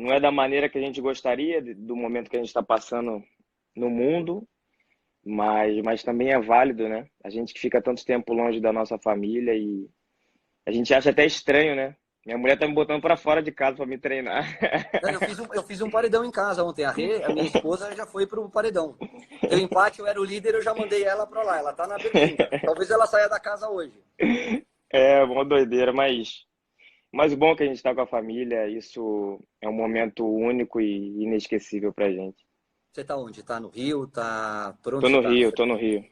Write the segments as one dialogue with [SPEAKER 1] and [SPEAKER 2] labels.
[SPEAKER 1] não é da maneira que a gente gostaria, do momento que a gente está passando no mundo, mas também é válido, né? A gente que fica tanto tempo longe da nossa família e a gente acha até estranho, né? Minha mulher tá me botando para fora de casa para me treinar.
[SPEAKER 2] Não, eu fiz um paredão em casa ontem. A minha esposa já foi pro paredão. Deu empate, eu era o líder, eu já mandei ela pra lá. Ela tá na berlinda. Talvez ela saia da casa hoje.
[SPEAKER 1] É uma doideira, mas o bom é que a gente está com a família, isso é um momento único e inesquecível pra gente.
[SPEAKER 2] Você tá onde? Tá no Rio? Tá. Por onde
[SPEAKER 1] Tô
[SPEAKER 2] você
[SPEAKER 1] no
[SPEAKER 2] tá?
[SPEAKER 1] Rio, tô no Rio.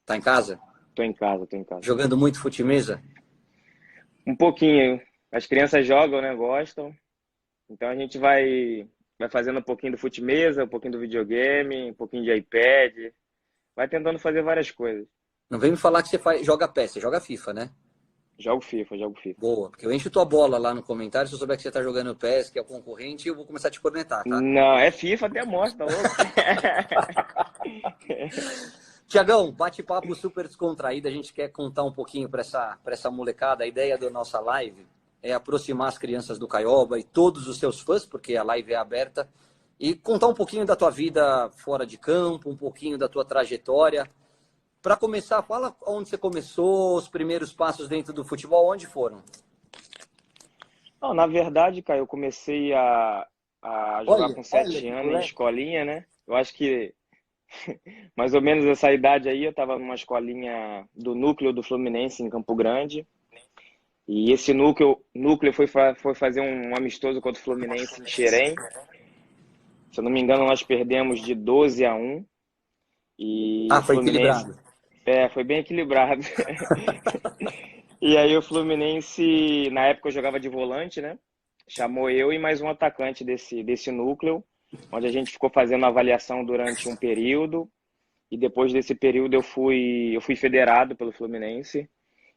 [SPEAKER 2] Tá em casa?
[SPEAKER 1] Tô em casa, tô em casa.
[SPEAKER 2] Jogando muito fute-mesa?
[SPEAKER 1] Um pouquinho. As crianças jogam, né? Gostam. Então a gente vai fazendo um pouquinho do fute-mesa, um pouquinho do videogame, um pouquinho de iPad. Vai tentando fazer várias coisas.
[SPEAKER 2] Não vem me falar que joga PES, você joga FIFA, né?
[SPEAKER 1] Jogo FIFA, jogo FIFA.
[SPEAKER 2] Boa, porque eu encho tua bola lá no comentário. Se eu souber que você tá jogando PES, que é o concorrente, eu vou começar a te cornetar, tá?
[SPEAKER 1] Não, é FIFA até mostra, tá louco?
[SPEAKER 2] Tiagão, bate-papo super descontraído. A gente quer contar um pouquinho para essa molecada. A ideia da nossa live é aproximar as crianças do Caioba e todos os seus fãs, porque a live é aberta, e contar um pouquinho da tua vida fora de campo, um pouquinho da tua trajetória. Para começar, fala onde você começou, os primeiros passos dentro do futebol, onde foram?
[SPEAKER 1] Não, na verdade, cara, eu comecei a jogar
[SPEAKER 2] Olha,
[SPEAKER 1] com
[SPEAKER 2] olha
[SPEAKER 1] sete
[SPEAKER 2] que
[SPEAKER 1] anos em
[SPEAKER 2] moleque.
[SPEAKER 1] escolinha, né? Eu acho que mais ou menos essa idade aí, eu estava numa escolinha do núcleo do Fluminense em Campo Grande. E esse núcleo foi fazer um amistoso contra o Fluminense em Xerém. Se eu não me engano, nós perdemos de 12-1. E
[SPEAKER 2] Ah,
[SPEAKER 1] o
[SPEAKER 2] foi
[SPEAKER 1] Fluminense,
[SPEAKER 2] equilibrado.
[SPEAKER 1] foi bem equilibrado. E aí o Fluminense, na época eu jogava de volante, né? Chamou eu e mais um atacante desse núcleo, onde a gente ficou fazendo avaliação durante um período. E depois desse período eu fui federado pelo Fluminense.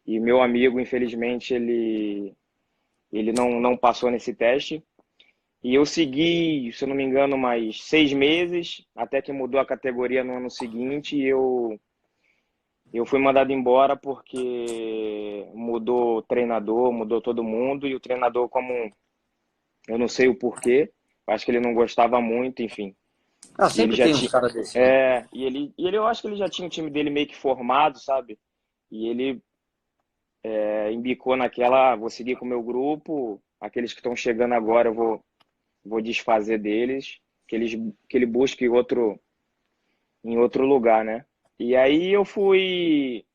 [SPEAKER 1] E meu amigo, infelizmente, ele não passou nesse teste. E eu segui, se eu não me engano, mais 6 meses, até que mudou a categoria no ano seguinte. E eu fui mandado embora porque mudou o treinador, mudou todo mundo. E o treinador, como eu não sei o porquê, acho que ele não gostava muito, enfim.
[SPEAKER 2] Ah,
[SPEAKER 1] E ele
[SPEAKER 2] sempre
[SPEAKER 1] já
[SPEAKER 2] tem uns
[SPEAKER 1] tinha.
[SPEAKER 2] caras desse, né?
[SPEAKER 1] Eu acho que ele já tinha o time dele meio que formado, sabe? E ele embicou naquela, vou seguir com o meu grupo, aqueles que estão chegando agora eu vou desfazer deles, que ele busque em outro lugar, né? E aí eu fui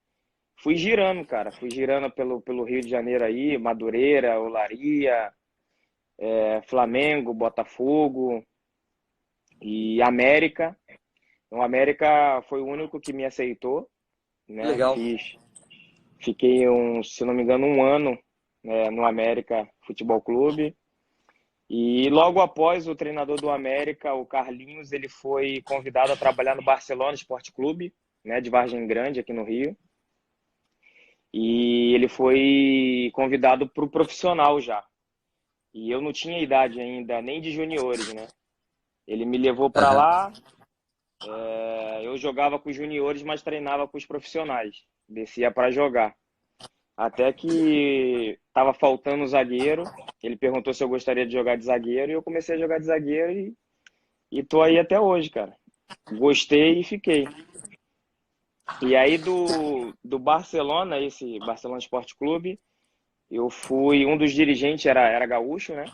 [SPEAKER 1] girando, cara, fui girando pelo Rio de Janeiro aí, Madureira, Olaria, Flamengo, Botafogo e América. Então, o América foi o único que me aceitou, né?
[SPEAKER 2] Legal.
[SPEAKER 1] Fiquei, se não me engano, um ano, né, no América Futebol Clube. E logo após o treinador do América, o Carlinhos, ele foi convidado a trabalhar no Barcelona Esporte Clube, né, de Vargem Grande, aqui no Rio. E ele foi convidado para o profissional já. E eu não tinha idade ainda, nem de juniores, né? Ele me levou para
[SPEAKER 2] Aham.
[SPEAKER 1] lá, eu jogava com os juniores, mas treinava com os profissionais. Descia para jogar. Até que tava faltando um zagueiro. Ele perguntou se eu gostaria de jogar de zagueiro e eu comecei a jogar de zagueiro e tô aí até hoje, cara. Gostei e fiquei. E aí do Barcelona, esse Barcelona Esporte Clube, eu fui um dos dirigentes, era gaúcho, né?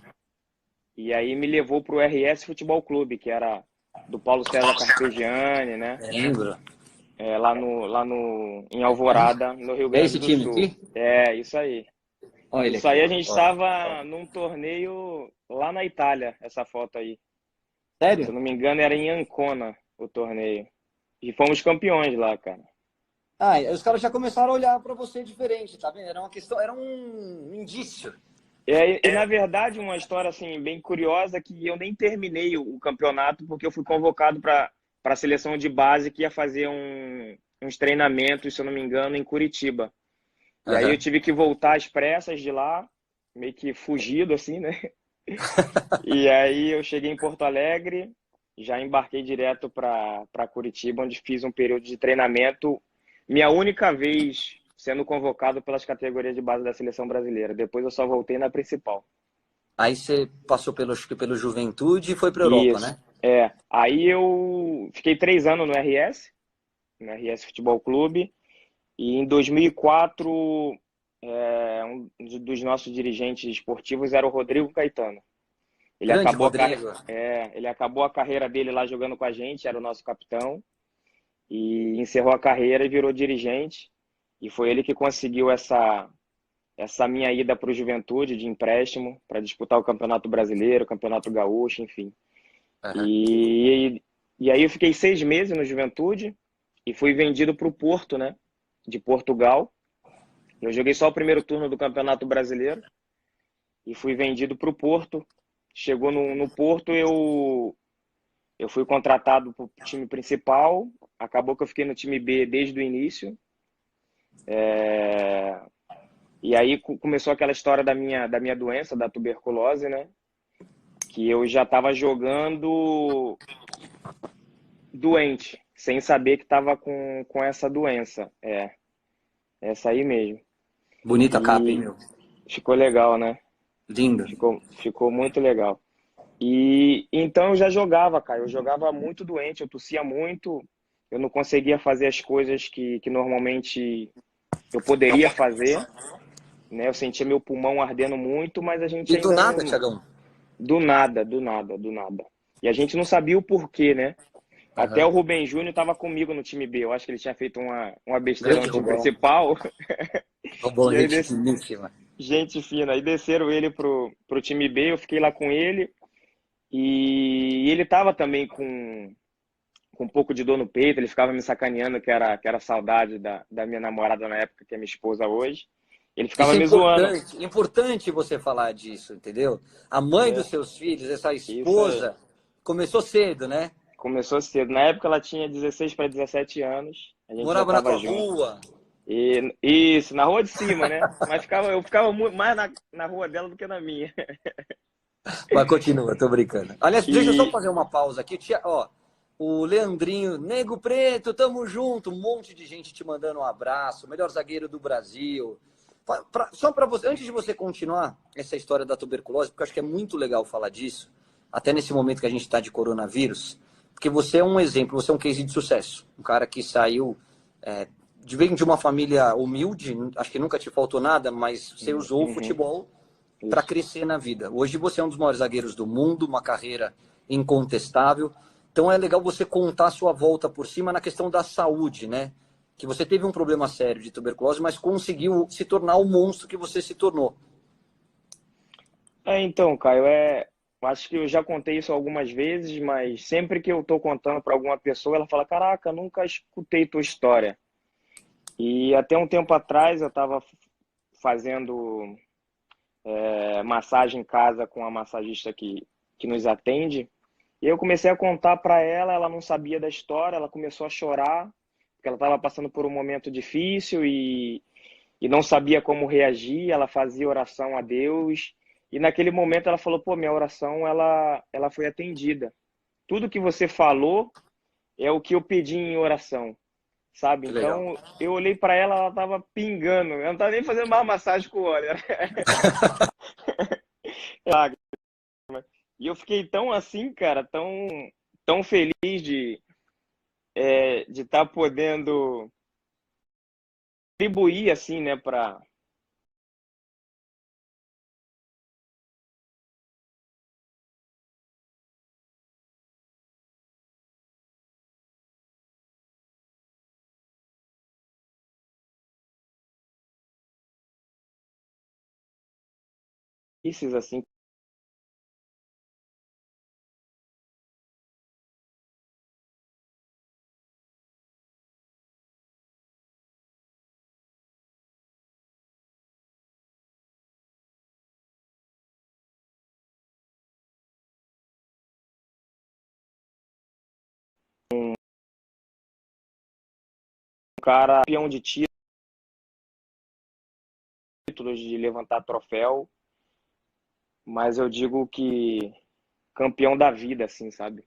[SPEAKER 1] E aí me levou pro RS Futebol Clube, que era do Paulo César Carpegiani, né?
[SPEAKER 2] Lembro.
[SPEAKER 1] Em Alvorada, no Rio
[SPEAKER 2] É
[SPEAKER 1] Grande
[SPEAKER 2] esse
[SPEAKER 1] do
[SPEAKER 2] time
[SPEAKER 1] Sul.
[SPEAKER 2] aqui?
[SPEAKER 1] É, isso aí.
[SPEAKER 2] Olha ele
[SPEAKER 1] Isso
[SPEAKER 2] aqui,
[SPEAKER 1] aí a
[SPEAKER 2] ó.
[SPEAKER 1] gente
[SPEAKER 2] Ó.
[SPEAKER 1] estava num torneio lá na Itália, essa foto aí. Se eu
[SPEAKER 2] Sério?
[SPEAKER 1] não me engano, era em Ancona o torneio. E fomos campeões lá, cara.
[SPEAKER 2] Ah, e os caras já começaram a olhar pra você diferente, tá vendo? Era uma questão, era um indício.
[SPEAKER 1] Na verdade, uma história assim bem curiosa que eu nem terminei o campeonato porque eu fui convocado para a seleção de base que ia fazer uns treinamentos, se eu não me engano, em Curitiba. E aí eu
[SPEAKER 2] Aham.
[SPEAKER 1] tive que voltar às pressas de lá, meio que fugido assim, né? E aí eu cheguei em Porto Alegre, já embarquei direto para Curitiba, onde fiz um período de treinamento, minha única vez sendo convocado pelas categorias de base da seleção brasileira. Depois eu só voltei na principal.
[SPEAKER 2] Aí você passou pelo Juventude e foi para a Europa,
[SPEAKER 1] Isso.
[SPEAKER 2] né?
[SPEAKER 1] É. Aí eu fiquei 3 anos no RS Futebol Clube, e em 2004, um dos nossos dirigentes esportivos era o Rodrigo Caetano. Ele
[SPEAKER 2] Grande
[SPEAKER 1] acabou
[SPEAKER 2] Rodrigo.
[SPEAKER 1] ele acabou a carreira dele lá jogando com a gente, era o nosso capitão, e encerrou a carreira e virou dirigente. E foi ele que conseguiu essa minha ida para o Juventude de empréstimo para disputar o Campeonato Brasileiro, o Campeonato Gaúcho, enfim.
[SPEAKER 2] Aham.
[SPEAKER 1] E, e aí eu fiquei 6 meses no Juventude e fui vendido para o Porto, né? De Portugal. Eu joguei só o primeiro turno do Campeonato Brasileiro e fui vendido para o Porto. Chegou no Porto, eu fui contratado para o time principal. Acabou que eu fiquei no time B desde o início. E aí começou aquela história da minha doença, da tuberculose, né? Que eu já estava jogando doente, sem saber que estava com essa doença. Essa aí mesmo.
[SPEAKER 2] Bonita capa, hein,
[SPEAKER 1] E
[SPEAKER 2] meu?
[SPEAKER 1] ficou legal, né?
[SPEAKER 2] Lindo.
[SPEAKER 1] Ficou muito legal. E então eu já jogava, cara. Eu jogava muito doente, eu tossia muito, eu não conseguia fazer as coisas que normalmente eu poderia fazer, né? Eu sentia meu pulmão ardendo muito, mas a gente
[SPEAKER 2] E do
[SPEAKER 1] ainda
[SPEAKER 2] nada,
[SPEAKER 1] não.
[SPEAKER 2] Thiagão?
[SPEAKER 1] Do nada, do nada, do nada. E a gente não sabia o porquê, né? Até
[SPEAKER 2] Aham.
[SPEAKER 1] o Rubem Júnior estava comigo no time B. Eu acho que ele tinha feito uma besteira
[SPEAKER 2] Grande
[SPEAKER 1] no time
[SPEAKER 2] Rubão.
[SPEAKER 1] principal.
[SPEAKER 2] Rubão,
[SPEAKER 1] E aí,
[SPEAKER 2] gente finíssima.
[SPEAKER 1] gente fina. Aí desceram ele pro time B. Eu fiquei lá com ele. E ele estava também com um pouco de dor no peito. Ele ficava me sacaneando, que era saudade da minha namorada na época, que é minha esposa hoje. Ele ficava
[SPEAKER 2] Isso é
[SPEAKER 1] me zoando.
[SPEAKER 2] importante, importante você falar disso, entendeu? A mãe dos
[SPEAKER 1] É,
[SPEAKER 2] seus filhos, essa
[SPEAKER 1] isso aí.
[SPEAKER 2] esposa, começou cedo, né?
[SPEAKER 1] Começou cedo. Na época ela tinha 16 para 17 anos. A gente já
[SPEAKER 2] Morava na
[SPEAKER 1] estava
[SPEAKER 2] tua
[SPEAKER 1] junto.
[SPEAKER 2] rua.
[SPEAKER 1] E isso, na rua de cima, né? Mas eu ficava muito mais na rua dela do que na minha.
[SPEAKER 2] Mas continua, tô brincando. Aliás, deixa eu só
[SPEAKER 1] E
[SPEAKER 2] fazer uma pausa aqui. Ó, o Leandrinho, Nego Preto, tamo junto. Um monte de gente te mandando um abraço. Melhor zagueiro do Brasil. Só para você, antes de você continuar essa história da tuberculose, porque eu acho que é muito legal falar disso, até nesse momento que a gente está de coronavírus, porque você é um exemplo, você é um case de sucesso. Um cara que saiu, vem de uma família humilde, acho que nunca te faltou nada, mas você usou o
[SPEAKER 1] uhum,
[SPEAKER 2] futebol para
[SPEAKER 1] isso.
[SPEAKER 2] crescer na vida. Hoje você é um dos maiores zagueiros do mundo, uma carreira incontestável. Então é legal você contar a sua volta por cima na questão da saúde, né? Que você teve um problema sério de tuberculose, mas conseguiu se tornar o monstro que você se tornou.
[SPEAKER 1] Então, Caio, acho que eu já contei isso algumas vezes, mas sempre que eu estou contando para alguma pessoa, ela fala: Caraca, nunca escutei tua história. E até um tempo atrás eu estava fazendo massagem em casa com a massagista que nos atende. E eu comecei a contar para ela, ela não sabia da história, ela começou a chorar, porque ela estava passando por um momento difícil e não sabia como reagir, ela fazia oração a Deus, e naquele momento ela falou: Pô, minha oração, ela foi atendida. Tudo que você falou é o que eu pedi em oração, sabe?
[SPEAKER 2] Que legal.
[SPEAKER 1] Então, eu olhei para ela, ela estava pingando, ela não estava nem fazendo mais massagem com óleo. E eu fiquei tão assim, cara, tão feliz de estar podendo contribuir assim, né, para esses assim. Um cara campeão de títulos, de levantar troféu, mas eu digo que campeão da vida, assim, sabe?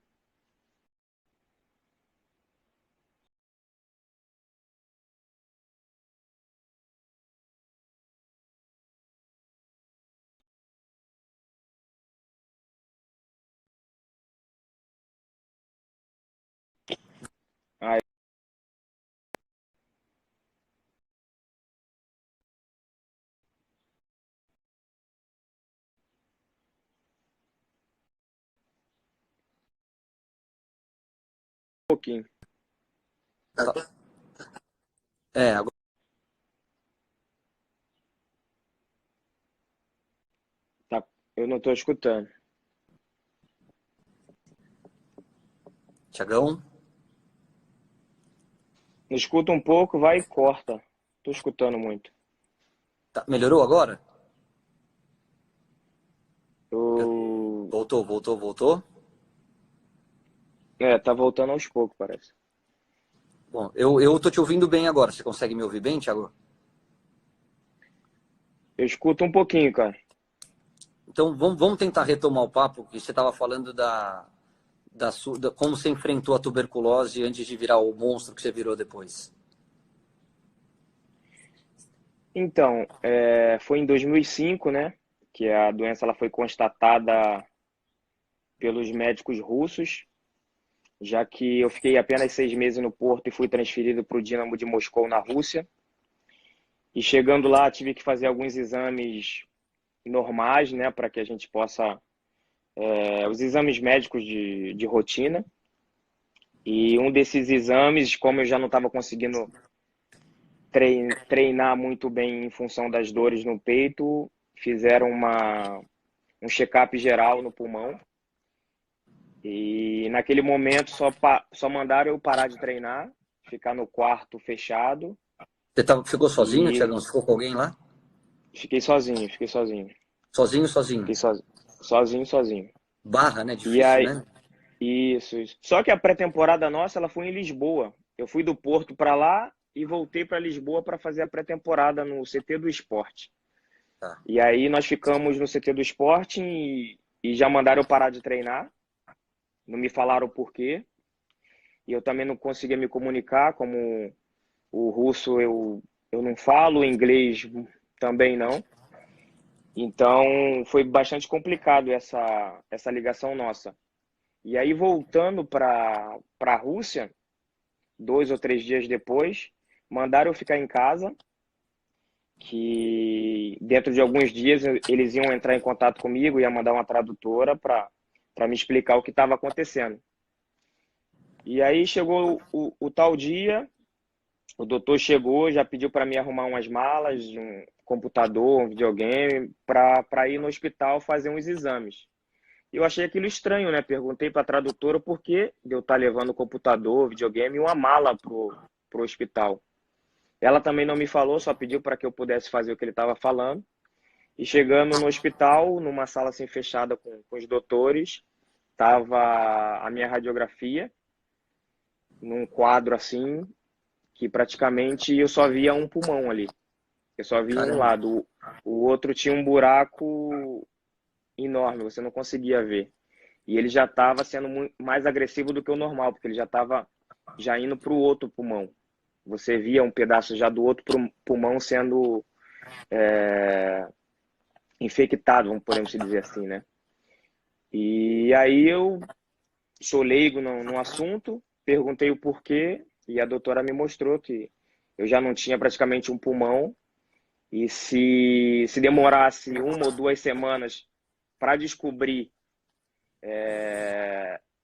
[SPEAKER 1] pouquinho.
[SPEAKER 2] Agora...
[SPEAKER 1] Tá, eu não estou escutando.
[SPEAKER 2] Tiagão?
[SPEAKER 1] Escuta um pouco, vai e corta. Estou escutando muito.
[SPEAKER 2] Tá, melhorou agora?
[SPEAKER 1] Eu...
[SPEAKER 2] Voltou?
[SPEAKER 1] Tá voltando aos poucos, parece.
[SPEAKER 2] Bom, eu tô te ouvindo bem agora. Você consegue me ouvir bem, Thiago?
[SPEAKER 1] Eu escuto um pouquinho, cara.
[SPEAKER 2] Então, vamos tentar retomar o papo que você estava falando como você enfrentou a tuberculose antes de virar o monstro que você virou depois.
[SPEAKER 1] Então, foi em 2005, né? Que a doença ela foi constatada pelos médicos russos, já que eu fiquei apenas 6 meses no Porto e fui transferido para o Dinamo de Moscou, na Rússia. E chegando lá, tive que fazer alguns exames normais, né? Para que a gente possa... os exames médicos de rotina. E um desses exames, como eu já não estava conseguindo treinar muito bem em função das dores no peito, fizeram um check-up geral no pulmão. E naquele momento só mandaram eu parar de treinar, ficar no quarto fechado.
[SPEAKER 2] Você ficou sozinho, Thiagão? Você ficou com alguém lá?
[SPEAKER 1] Fiquei sozinho.
[SPEAKER 2] Sozinho?
[SPEAKER 1] Fiquei sozinho.
[SPEAKER 2] Barra, né?
[SPEAKER 1] E
[SPEAKER 2] Difícil,
[SPEAKER 1] aí,
[SPEAKER 2] né?
[SPEAKER 1] isso. Só que a pré-temporada nossa, ela foi em Lisboa. Eu fui do Porto para lá e voltei para Lisboa para fazer a pré-temporada no CT do Esporte.
[SPEAKER 2] Tá.
[SPEAKER 1] E aí nós ficamos no CT do Esporte e já mandaram eu parar de treinar. Não me falaram o porquê. E eu também não conseguia me comunicar, como o russo eu não falo, o inglês também não. Então foi bastante complicado essa ligação nossa. E aí, voltando para a Rússia, 2 ou 3 dias depois, mandaram eu ficar em casa, que dentro de alguns dias eles iam entrar em contato comigo, ia mandar uma tradutora para me explicar o que estava acontecendo. E aí chegou o tal dia, o doutor chegou, já pediu para mim arrumar umas malas, um computador, um videogame, para ir no hospital fazer uns exames. Eu achei aquilo estranho, né? Perguntei para a tradutora por que eu estar levando o computador, videogame e uma mala pro hospital. Ela também não me falou, só pediu para que eu pudesse fazer o que ele estava falando. E chegando no hospital, numa sala assim fechada com os doutores, estava a minha radiografia, num quadro assim, que praticamente eu só via um pulmão ali. Eu só via um lado. O outro tinha um buraco enorme, você não conseguia ver. E ele já estava sendo mais agressivo do que o normal, porque ele já estava já indo para o outro pulmão. Você via um pedaço já do outro pulmão sendo infectado, podemos dizer assim, né? E aí eu sou leigo no assunto, perguntei o porquê, e a doutora me mostrou que eu já não tinha praticamente um pulmão, e se demorasse 1 ou 2 semanas para descobrir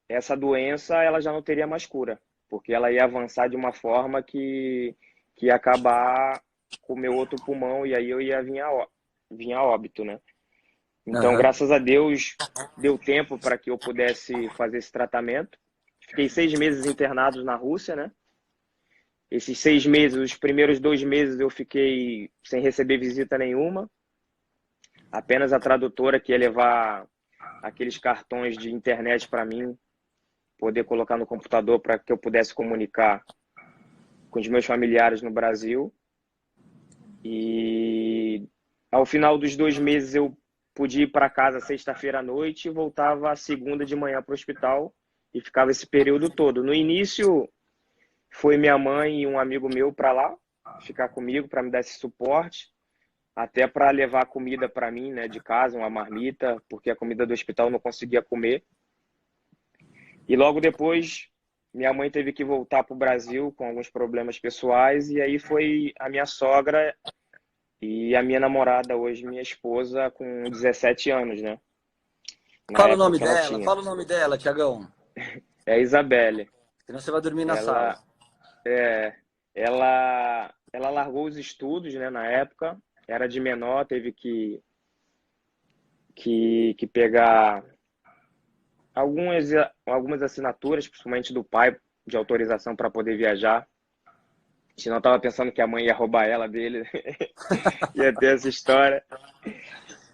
[SPEAKER 1] essa doença, ela já não teria mais cura, porque ela ia avançar de uma forma que ia acabar com o meu outro pulmão e aí eu ia vir a óbito, né? Então, graças a Deus, deu tempo para que eu pudesse fazer esse tratamento. Fiquei 6 meses internado na Rússia, né? Esses 6 meses, os primeiros 2 meses eu fiquei sem receber visita nenhuma. Apenas a tradutora que ia levar aqueles cartões de internet para mim, poder colocar no computador para que eu pudesse comunicar com os meus familiares no Brasil. E ao final dos 2 meses eu pude ir para casa sexta-feira à noite e voltava segunda de manhã para o hospital e ficava esse período todo. No início foi minha mãe e um amigo meu para lá ficar comigo para me dar esse suporte, até para levar comida para mim, né, de casa, uma marmita, porque a comida do hospital eu não conseguia comer. E logo depois, minha mãe teve que voltar para o Brasil com alguns problemas pessoais, e aí foi a minha sogra e a minha namorada, hoje minha esposa, com 17 anos, né? Na
[SPEAKER 2] Fala o
[SPEAKER 1] época
[SPEAKER 2] nome
[SPEAKER 1] que ela
[SPEAKER 2] dela,
[SPEAKER 1] tinha.
[SPEAKER 2] Tiagão.
[SPEAKER 1] É a Isabelle.
[SPEAKER 2] Senão você vai dormir na
[SPEAKER 1] Ela,
[SPEAKER 2] sala.
[SPEAKER 1] é, ela largou os estudos, né, na época, era de menor, teve que pegar algumas, algumas assinaturas, principalmente do pai, de autorização para poder viajar. Senão tava pensando que a mãe ia roubar ela dele, ia ter essa história.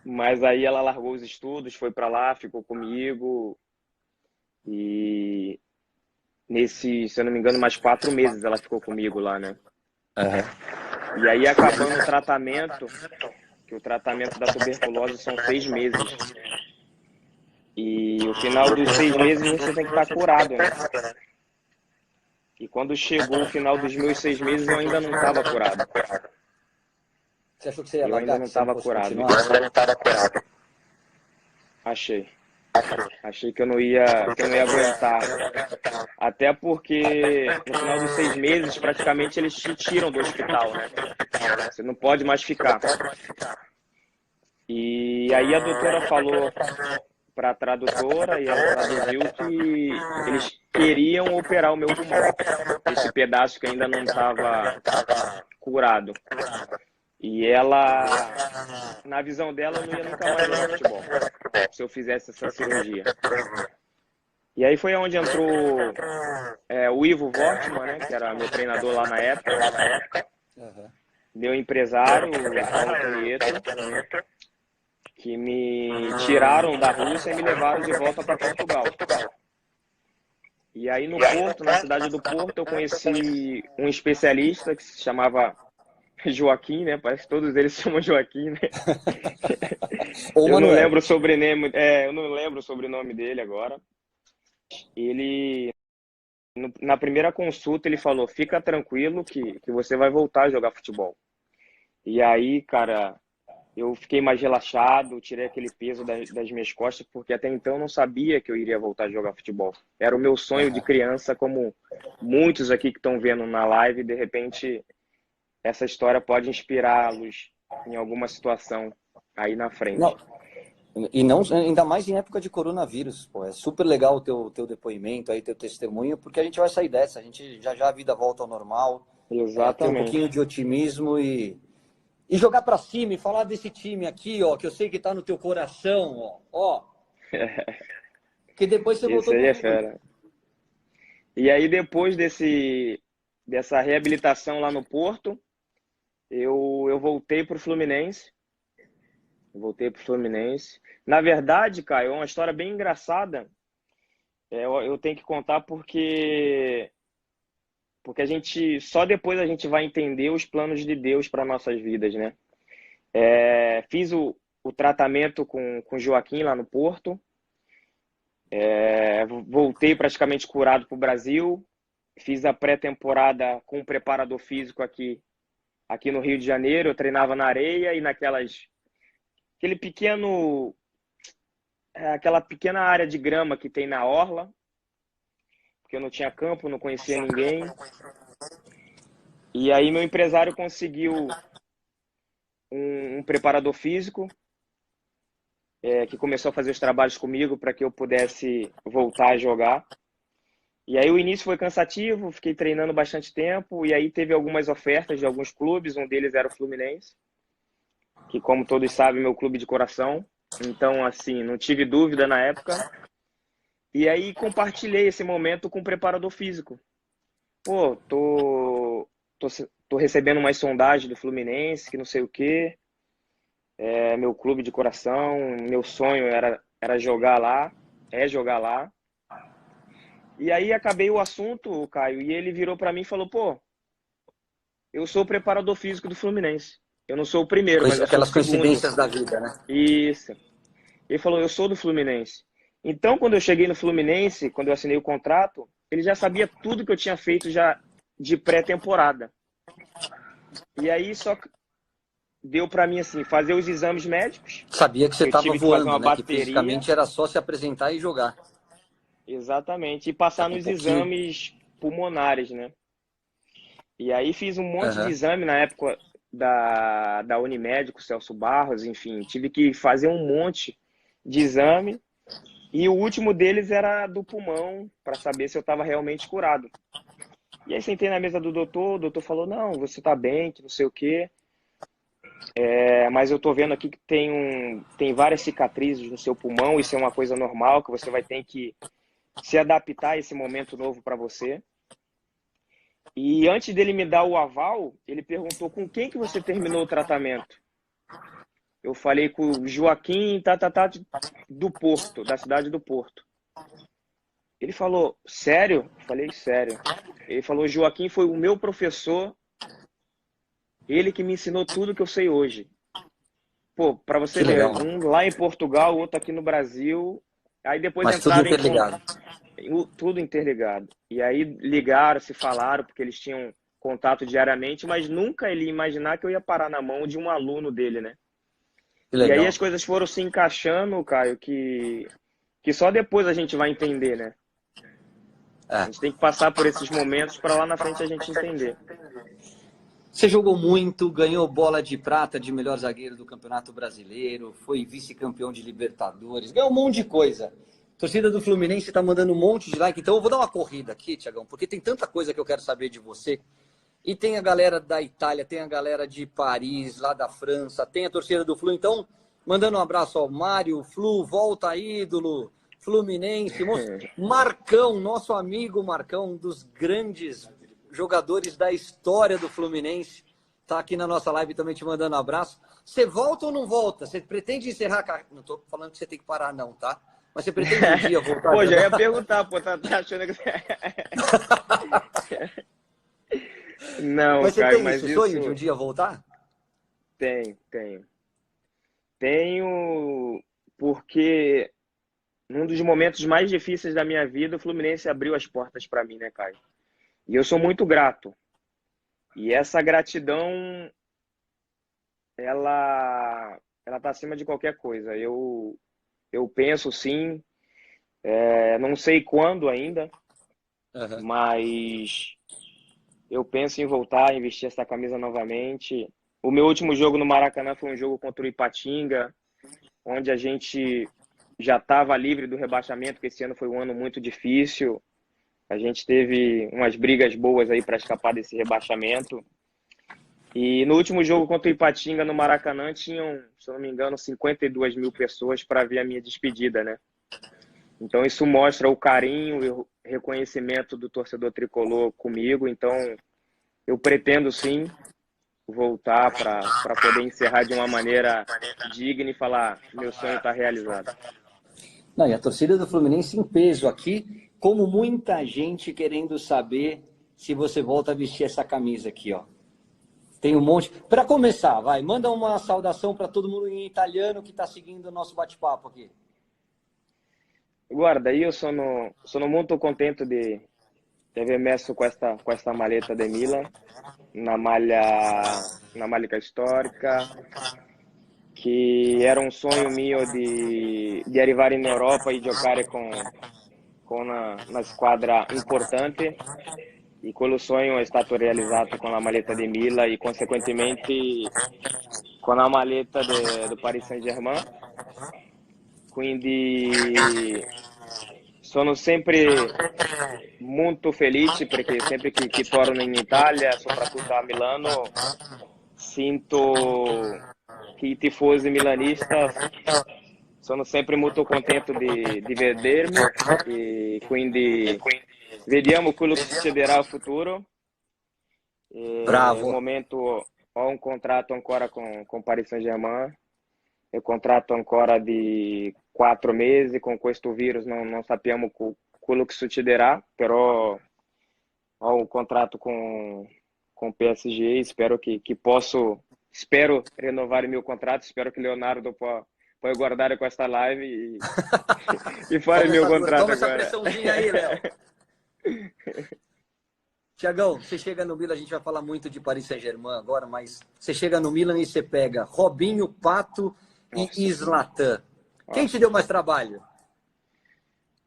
[SPEAKER 1] Mas aí ela largou os estudos, foi para lá, ficou comigo e nesse, se eu não me engano, mais 4 meses ela ficou comigo lá, né?
[SPEAKER 2] Uhum.
[SPEAKER 1] E aí acabando o tratamento, que o tratamento da tuberculose são 6 meses. E o final dos 6 meses você tem que estar curado, né? E quando chegou o final dos meus 6 meses, eu ainda não estava curado.
[SPEAKER 2] Você achou que você ia
[SPEAKER 1] Eu ainda
[SPEAKER 2] largar,
[SPEAKER 1] não
[SPEAKER 2] que você não
[SPEAKER 1] estava
[SPEAKER 2] fosse
[SPEAKER 1] curado.
[SPEAKER 2] continuar?
[SPEAKER 1] Achei. Achei que eu não ia aguentar. Até porque no final dos 6 meses, praticamente eles te tiram do hospital, né? Você não pode mais ficar. E aí a doutora falou para a tradutora e ela traduziu que eles queriam operar o meu pulmão. Esse pedaço que ainda não estava curado. E ela, na visão dela, eu não ia nunca mais jogar futebol se eu fizesse essa cirurgia. E aí foi onde entrou o Ivo Wortmann, né, que era meu treinador lá na época,
[SPEAKER 2] Uhum.
[SPEAKER 1] meu empresário, o Paulo Tonieto, que me tiraram da Rússia e me levaram de volta para Portugal. E aí no Porto, na cidade do Porto, eu conheci um especialista que se chamava Joaquim, né? Parece que todos eles se chamam Joaquim, né?
[SPEAKER 2] Ou
[SPEAKER 1] Eu não
[SPEAKER 2] Manuel.
[SPEAKER 1] lembro o sobrenome, eu não lembro o sobrenome dele agora. Ele, na primeira consulta, ele falou: fica tranquilo que você vai voltar a jogar futebol. E aí, cara, eu fiquei mais relaxado, tirei aquele peso das minhas costas, porque até então eu não sabia que eu iria voltar a jogar futebol. Era o meu sonho de
[SPEAKER 2] Uhum.
[SPEAKER 1] criança, como muitos aqui que estão vendo na live, de repente essa história pode inspirá-los em alguma situação aí na frente.
[SPEAKER 2] Não, e não, ainda mais em época de coronavírus, pô. É super legal o teu depoimento aí, teu testemunho, porque a gente vai sair dessa. A gente já a vida volta ao normal, ter um pouquinho
[SPEAKER 1] Exatamente.
[SPEAKER 2] de otimismo e jogar pra cima e falar desse time aqui, ó, que eu sei que tá no teu coração, ó. Que depois você
[SPEAKER 1] Esse
[SPEAKER 2] voltou
[SPEAKER 1] aí
[SPEAKER 2] pro
[SPEAKER 1] é
[SPEAKER 2] clube.
[SPEAKER 1] fera. E aí, depois dessa reabilitação lá no Porto, eu voltei para o Fluminense. Voltei para o Fluminense. Na verdade, Caio, é uma história bem engraçada. Eu tenho que contar porque a gente só depois a gente vai entender os planos de Deus para nossas vidas, né? Fiz o tratamento com o Joaquim lá no Porto. Voltei praticamente curado para o Brasil. Fiz a pré-temporada com um preparador físico aqui no Rio de Janeiro. Eu treinava na areia e aquele pequeno, aquela pequena área de grama que tem na orla, porque eu não tinha campo, não conhecia ninguém. E aí meu empresário conseguiu um preparador físico que começou a fazer os trabalhos comigo para que eu pudesse voltar a jogar. E aí o início foi cansativo, fiquei treinando bastante tempo, e aí teve algumas ofertas de alguns clubes, um deles era o Fluminense, que como todos sabem, é meu clube de coração. Então, assim, não tive dúvida na época. E aí compartilhei esse momento com o preparador físico. Pô, tô, tô recebendo umas sondagens do Fluminense, que não sei o quê. É meu clube de coração, meu sonho era jogar lá, jogar lá. E aí acabei o assunto, Caio, e ele virou para mim e falou: pô, eu sou o preparador físico do Fluminense. Eu não sou o primeiro, mas eu sou o
[SPEAKER 2] Aquelas
[SPEAKER 1] segundo.
[SPEAKER 2] coincidências da vida, né?
[SPEAKER 1] Isso. Ele falou: eu sou do Fluminense. Então, quando eu cheguei no Fluminense, quando eu assinei o contrato, ele já sabia tudo que eu tinha feito já de pré-temporada. E aí só deu para mim assim, fazer os exames médicos.
[SPEAKER 2] Sabia que você
[SPEAKER 1] Eu
[SPEAKER 2] estava
[SPEAKER 1] tive que fazer
[SPEAKER 2] voando,
[SPEAKER 1] uma
[SPEAKER 2] né? Que
[SPEAKER 1] bateria,
[SPEAKER 2] fisicamente era só se apresentar e jogar.
[SPEAKER 1] exatamente, e
[SPEAKER 2] Tá
[SPEAKER 1] passar
[SPEAKER 2] com um
[SPEAKER 1] nos
[SPEAKER 2] pouquinho.
[SPEAKER 1] exames pulmonares, né? E aí fiz um monte de
[SPEAKER 2] Uhum.
[SPEAKER 1] exame na época da Unimed com o Celso Barros, enfim, tive que fazer um monte de exame. E o último deles era do pulmão, para saber se eu estava realmente curado. E aí sentei na mesa do doutor, o doutor falou, não, você está bem, que não sei o quê. Mas eu tô vendo aqui que tem várias cicatrizes no seu pulmão, isso é uma coisa normal, que você vai ter que se adaptar a esse momento novo para você. E antes dele me dar o aval, ele perguntou com quem que você terminou o tratamento. Eu falei com o Joaquim do Porto, da cidade do Porto. Ele falou, sério? Eu falei, sério. Ele falou, Joaquim foi o meu professor, ele que me ensinou tudo que eu sei hoje. Pô, para você
[SPEAKER 2] Que
[SPEAKER 1] ver,
[SPEAKER 2] legal.
[SPEAKER 1] um lá em Portugal, outro aqui no Brasil. Aí depois
[SPEAKER 2] Mas tudo
[SPEAKER 1] entraram
[SPEAKER 2] interligado.
[SPEAKER 1] tudo interligado. E aí ligaram, se falaram, porque eles tinham contato diariamente, mas nunca ele ia imaginar que eu ia parar na mão de um aluno dele, né?
[SPEAKER 2] Que
[SPEAKER 1] E aí
[SPEAKER 2] legal.
[SPEAKER 1] as coisas foram se encaixando, Caio, que só depois a gente vai entender, né? A
[SPEAKER 2] É.
[SPEAKER 1] gente tem que passar por esses momentos para lá na frente a gente entender.
[SPEAKER 2] Você jogou muito, ganhou bola de prata de melhor zagueiro do Campeonato Brasileiro, foi vice-campeão de Libertadores, ganhou um monte de coisa. A torcida do Fluminense está mandando um monte de like, então eu vou dar uma corrida aqui, Tiagão, porque tem tanta coisa que eu quero saber de você. E tem a galera da Itália, tem a galera de Paris, lá da França, tem a torcida do Flu. Então, mandando um abraço ao Mário, Flu, volta ídolo, Fluminense, Marcão, nosso amigo Marcão, um dos grandes jogadores da história do Fluminense, tá aqui na nossa live também te mandando um abraço. Você volta ou não volta? Você pretende encerrar a carreira? Não tô falando que você tem que parar não, tá? Mas você pretende um dia voltar?
[SPEAKER 1] Pô, já ia perguntar, pô, tá achando que... Não,
[SPEAKER 2] Mas você
[SPEAKER 1] Caio,
[SPEAKER 2] tem
[SPEAKER 1] mas
[SPEAKER 2] esse sonho de um
[SPEAKER 1] isso...
[SPEAKER 2] dia voltar?
[SPEAKER 1] Tenho. Tenho, porque num dos momentos mais difíceis da minha vida, o Fluminense abriu as portas para mim, né, Caio? E eu sou muito grato. E essa gratidão, ela tá acima de qualquer coisa. Eu penso sim, não sei quando ainda,
[SPEAKER 2] Uhum.
[SPEAKER 1] mas eu penso em voltar a investir essa camisa novamente. O meu último jogo no Maracanã foi um jogo contra o Ipatinga, onde a gente já estava livre do rebaixamento, porque esse ano foi um ano muito difícil. A gente teve umas brigas boas aí para escapar desse rebaixamento. E no último jogo contra o Ipatinga, no Maracanã, tinham, se eu não me engano, 52 mil pessoas para ver a minha despedida, né? Então isso mostra o carinho e o reconhecimento do torcedor tricolor comigo. Então eu pretendo sim voltar para poder encerrar de uma maneira digna e falar: meu sonho está realizado.
[SPEAKER 2] Não, e a torcida do Fluminense em peso aqui, como muita gente querendo saber se você volta a vestir essa camisa aqui, ó. Tem um monte. Para começar, vai, manda uma saudação para todo mundo em italiano que está seguindo o nosso bate-papo aqui.
[SPEAKER 1] Guarda, io sono molto contento di aver messo questa maglietta del Milan, una maglia storica, che era un sogno mio di arrivare in Europa e giocare con una squadra importante. E quello sogno è stato realizzato con la maglietta di Milan e conseguentemente con la maglietta del Paris Saint-Germain. Quindi sono sempre molto felice perché sempre che torno in Italia, soprattutto a Milano, sento che i tifosi milanistas sono sempre molto contento di vedermi e quindi vediamo quello che succederà al futuro. Al
[SPEAKER 2] Bravo.
[SPEAKER 1] momento ho un contratto ancora con Paris Saint-Germain, è un contratto ancora di 4 mesi, con questo virus non sappiamo quello che succederà, però ho un contratto con PSG e spero rinnovare il mio contratto, spero che Leonardo puoi guardare questa live e fare il mio contratto
[SPEAKER 2] Toma essa
[SPEAKER 1] agora.
[SPEAKER 2] pressãozinha aí, Léo. Tiagão, você chega no Milan, a gente vai falar muito de Paris Saint-Germain agora, mas você chega no Milan e você pega Robinho, Pato e Zlatan. Quem te deu mais trabalho?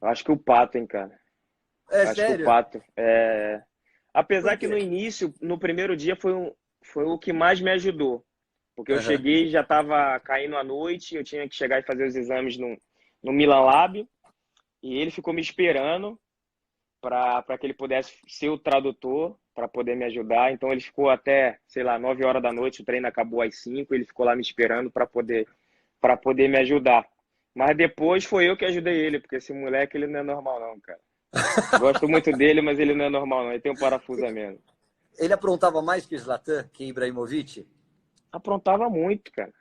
[SPEAKER 1] Acho que o Pato, hein, cara. Acho
[SPEAKER 2] sério?
[SPEAKER 1] que o Pato. Apesar que no início, no primeiro dia, foi o que mais me ajudou. Porque eu cheguei, já estava caindo à noite, eu tinha que chegar e fazer os exames no Milan Lab. E ele ficou me esperando para que ele pudesse ser o tradutor, para poder me ajudar. Então ele ficou até, sei lá, 9 horas da noite, o treino acabou às 5, ele ficou lá me esperando para poder me ajudar. Mas depois foi eu que ajudei ele, porque esse moleque ele não é normal não, cara. Gosto muito dele, mas ele não é normal não, ele tem um parafuso a menos.
[SPEAKER 2] Ele aprontava mais que o Zlatan, que Ibrahimovic?
[SPEAKER 1] Aprontava muito, cara.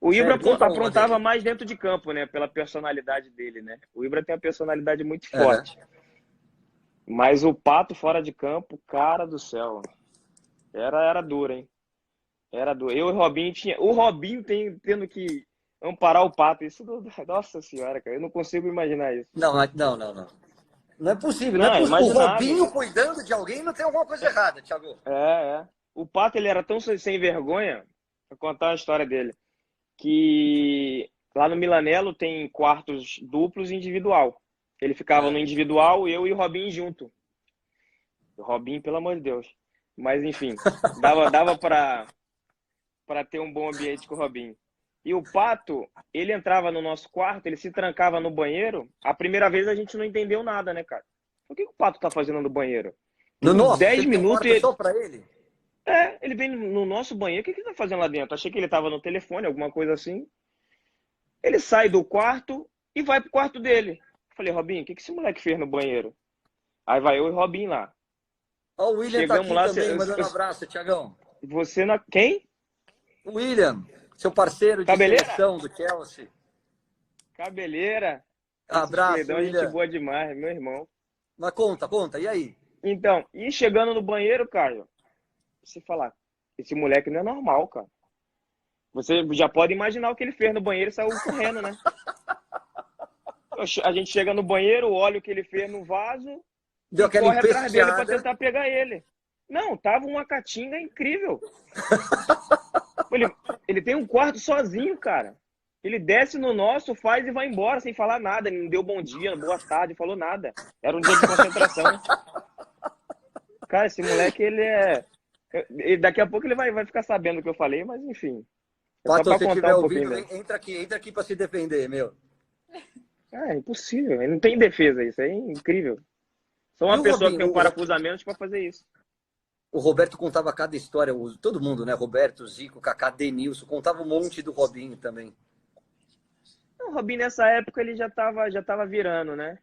[SPEAKER 1] O Ibra
[SPEAKER 2] Sério? Conta uma
[SPEAKER 1] aprontava
[SPEAKER 2] dele.
[SPEAKER 1] mais dentro de campo, né? Pela personalidade dele, né? O Ibra tem uma personalidade muito
[SPEAKER 2] Aham.
[SPEAKER 1] forte. Mas o Pato fora de campo, cara do céu. Era duro, hein? Era duro. Eu e o Robinho tinha. O Robinho tendo que amparar o Pato. Isso, nossa senhora, cara. Eu não consigo imaginar isso.
[SPEAKER 2] Não, não, não, não. Não é possível, não é
[SPEAKER 1] Não, é
[SPEAKER 2] possível. O
[SPEAKER 1] imaginável.
[SPEAKER 2] Robinho cuidando de alguém não tem alguma coisa errada, Thiago.
[SPEAKER 1] É. O Pato, ele era tão sem vergonha, vou contar a história dele, que lá no Milanello tem quartos duplos e individual. Ele ficava no
[SPEAKER 2] É.
[SPEAKER 1] individual, eu e o Robinho junto. O Robinho, pelo amor de Deus. Mas, enfim, dava para ter um bom ambiente com o Robinho. E o Pato, ele entrava no nosso quarto, ele se trancava no banheiro. A primeira vez a gente não entendeu nada, né, cara? O que o Pato tá fazendo no banheiro?
[SPEAKER 2] No
[SPEAKER 1] Tem
[SPEAKER 2] nosso, se
[SPEAKER 1] 10
[SPEAKER 2] ele tem um
[SPEAKER 1] minutos
[SPEAKER 2] quarto
[SPEAKER 1] e
[SPEAKER 2] só pra ele.
[SPEAKER 1] ele vem no nosso banheiro. O que ele tá fazendo lá dentro? Achei que ele tava no telefone, alguma coisa assim. Ele sai do quarto e vai pro quarto dele. Falei, Robinho, o que esse moleque fez no banheiro? Aí vai eu e o Robinho lá.
[SPEAKER 2] Ó, o William tá
[SPEAKER 1] Chegamos
[SPEAKER 2] aqui
[SPEAKER 1] lá,
[SPEAKER 2] também, mandando um abraço, Thiagão.
[SPEAKER 1] você na. Quem?
[SPEAKER 2] O William, seu parceiro de
[SPEAKER 1] Cabeleira?
[SPEAKER 2] seleção do Chelsea.
[SPEAKER 1] Cabeleira. Esse
[SPEAKER 2] Abraço,
[SPEAKER 1] esquerdão é gente
[SPEAKER 2] William.
[SPEAKER 1] boa demais, meu irmão.
[SPEAKER 2] Mas conta, e aí?
[SPEAKER 1] Então, e chegando no banheiro, Caio, você falar, esse moleque não é normal, cara. Você já pode imaginar o que ele fez no banheiro e saiu correndo, né? A gente chega no banheiro, olha o que ele fez no vaso
[SPEAKER 2] Deu
[SPEAKER 1] e
[SPEAKER 2] aquela
[SPEAKER 1] corre atrás dele para
[SPEAKER 2] empesteada.
[SPEAKER 1] tentar pegar ele. Não, tava uma catinga incrível. Ele, ele tem um quarto sozinho, cara. Ele desce no nosso, faz e vai embora sem falar nada. Ele não deu bom dia, boa tarde, falou nada. Era um dia de concentração. Cara, esse moleque, ele é. Daqui a pouco ele vai ficar sabendo o que eu falei, mas enfim. É só
[SPEAKER 2] Pato, se
[SPEAKER 1] pra
[SPEAKER 2] você
[SPEAKER 1] contar
[SPEAKER 2] estiver
[SPEAKER 1] um pouquinho
[SPEAKER 2] ouvindo,
[SPEAKER 1] mesmo.
[SPEAKER 2] entra aqui para se defender, meu.
[SPEAKER 1] É impossível. Ele não tem defesa, isso aí é incrível. Só
[SPEAKER 2] E
[SPEAKER 1] uma
[SPEAKER 2] o
[SPEAKER 1] pessoa que
[SPEAKER 2] Robinho?
[SPEAKER 1] tem um parafuso a menos pra fazer isso.
[SPEAKER 2] O Roberto contava cada história, todo mundo, né? Roberto, Zico, Kaká, Denilson, contava um monte do Robinho também.
[SPEAKER 1] O Robinho, nessa época, ele já tava virando, né?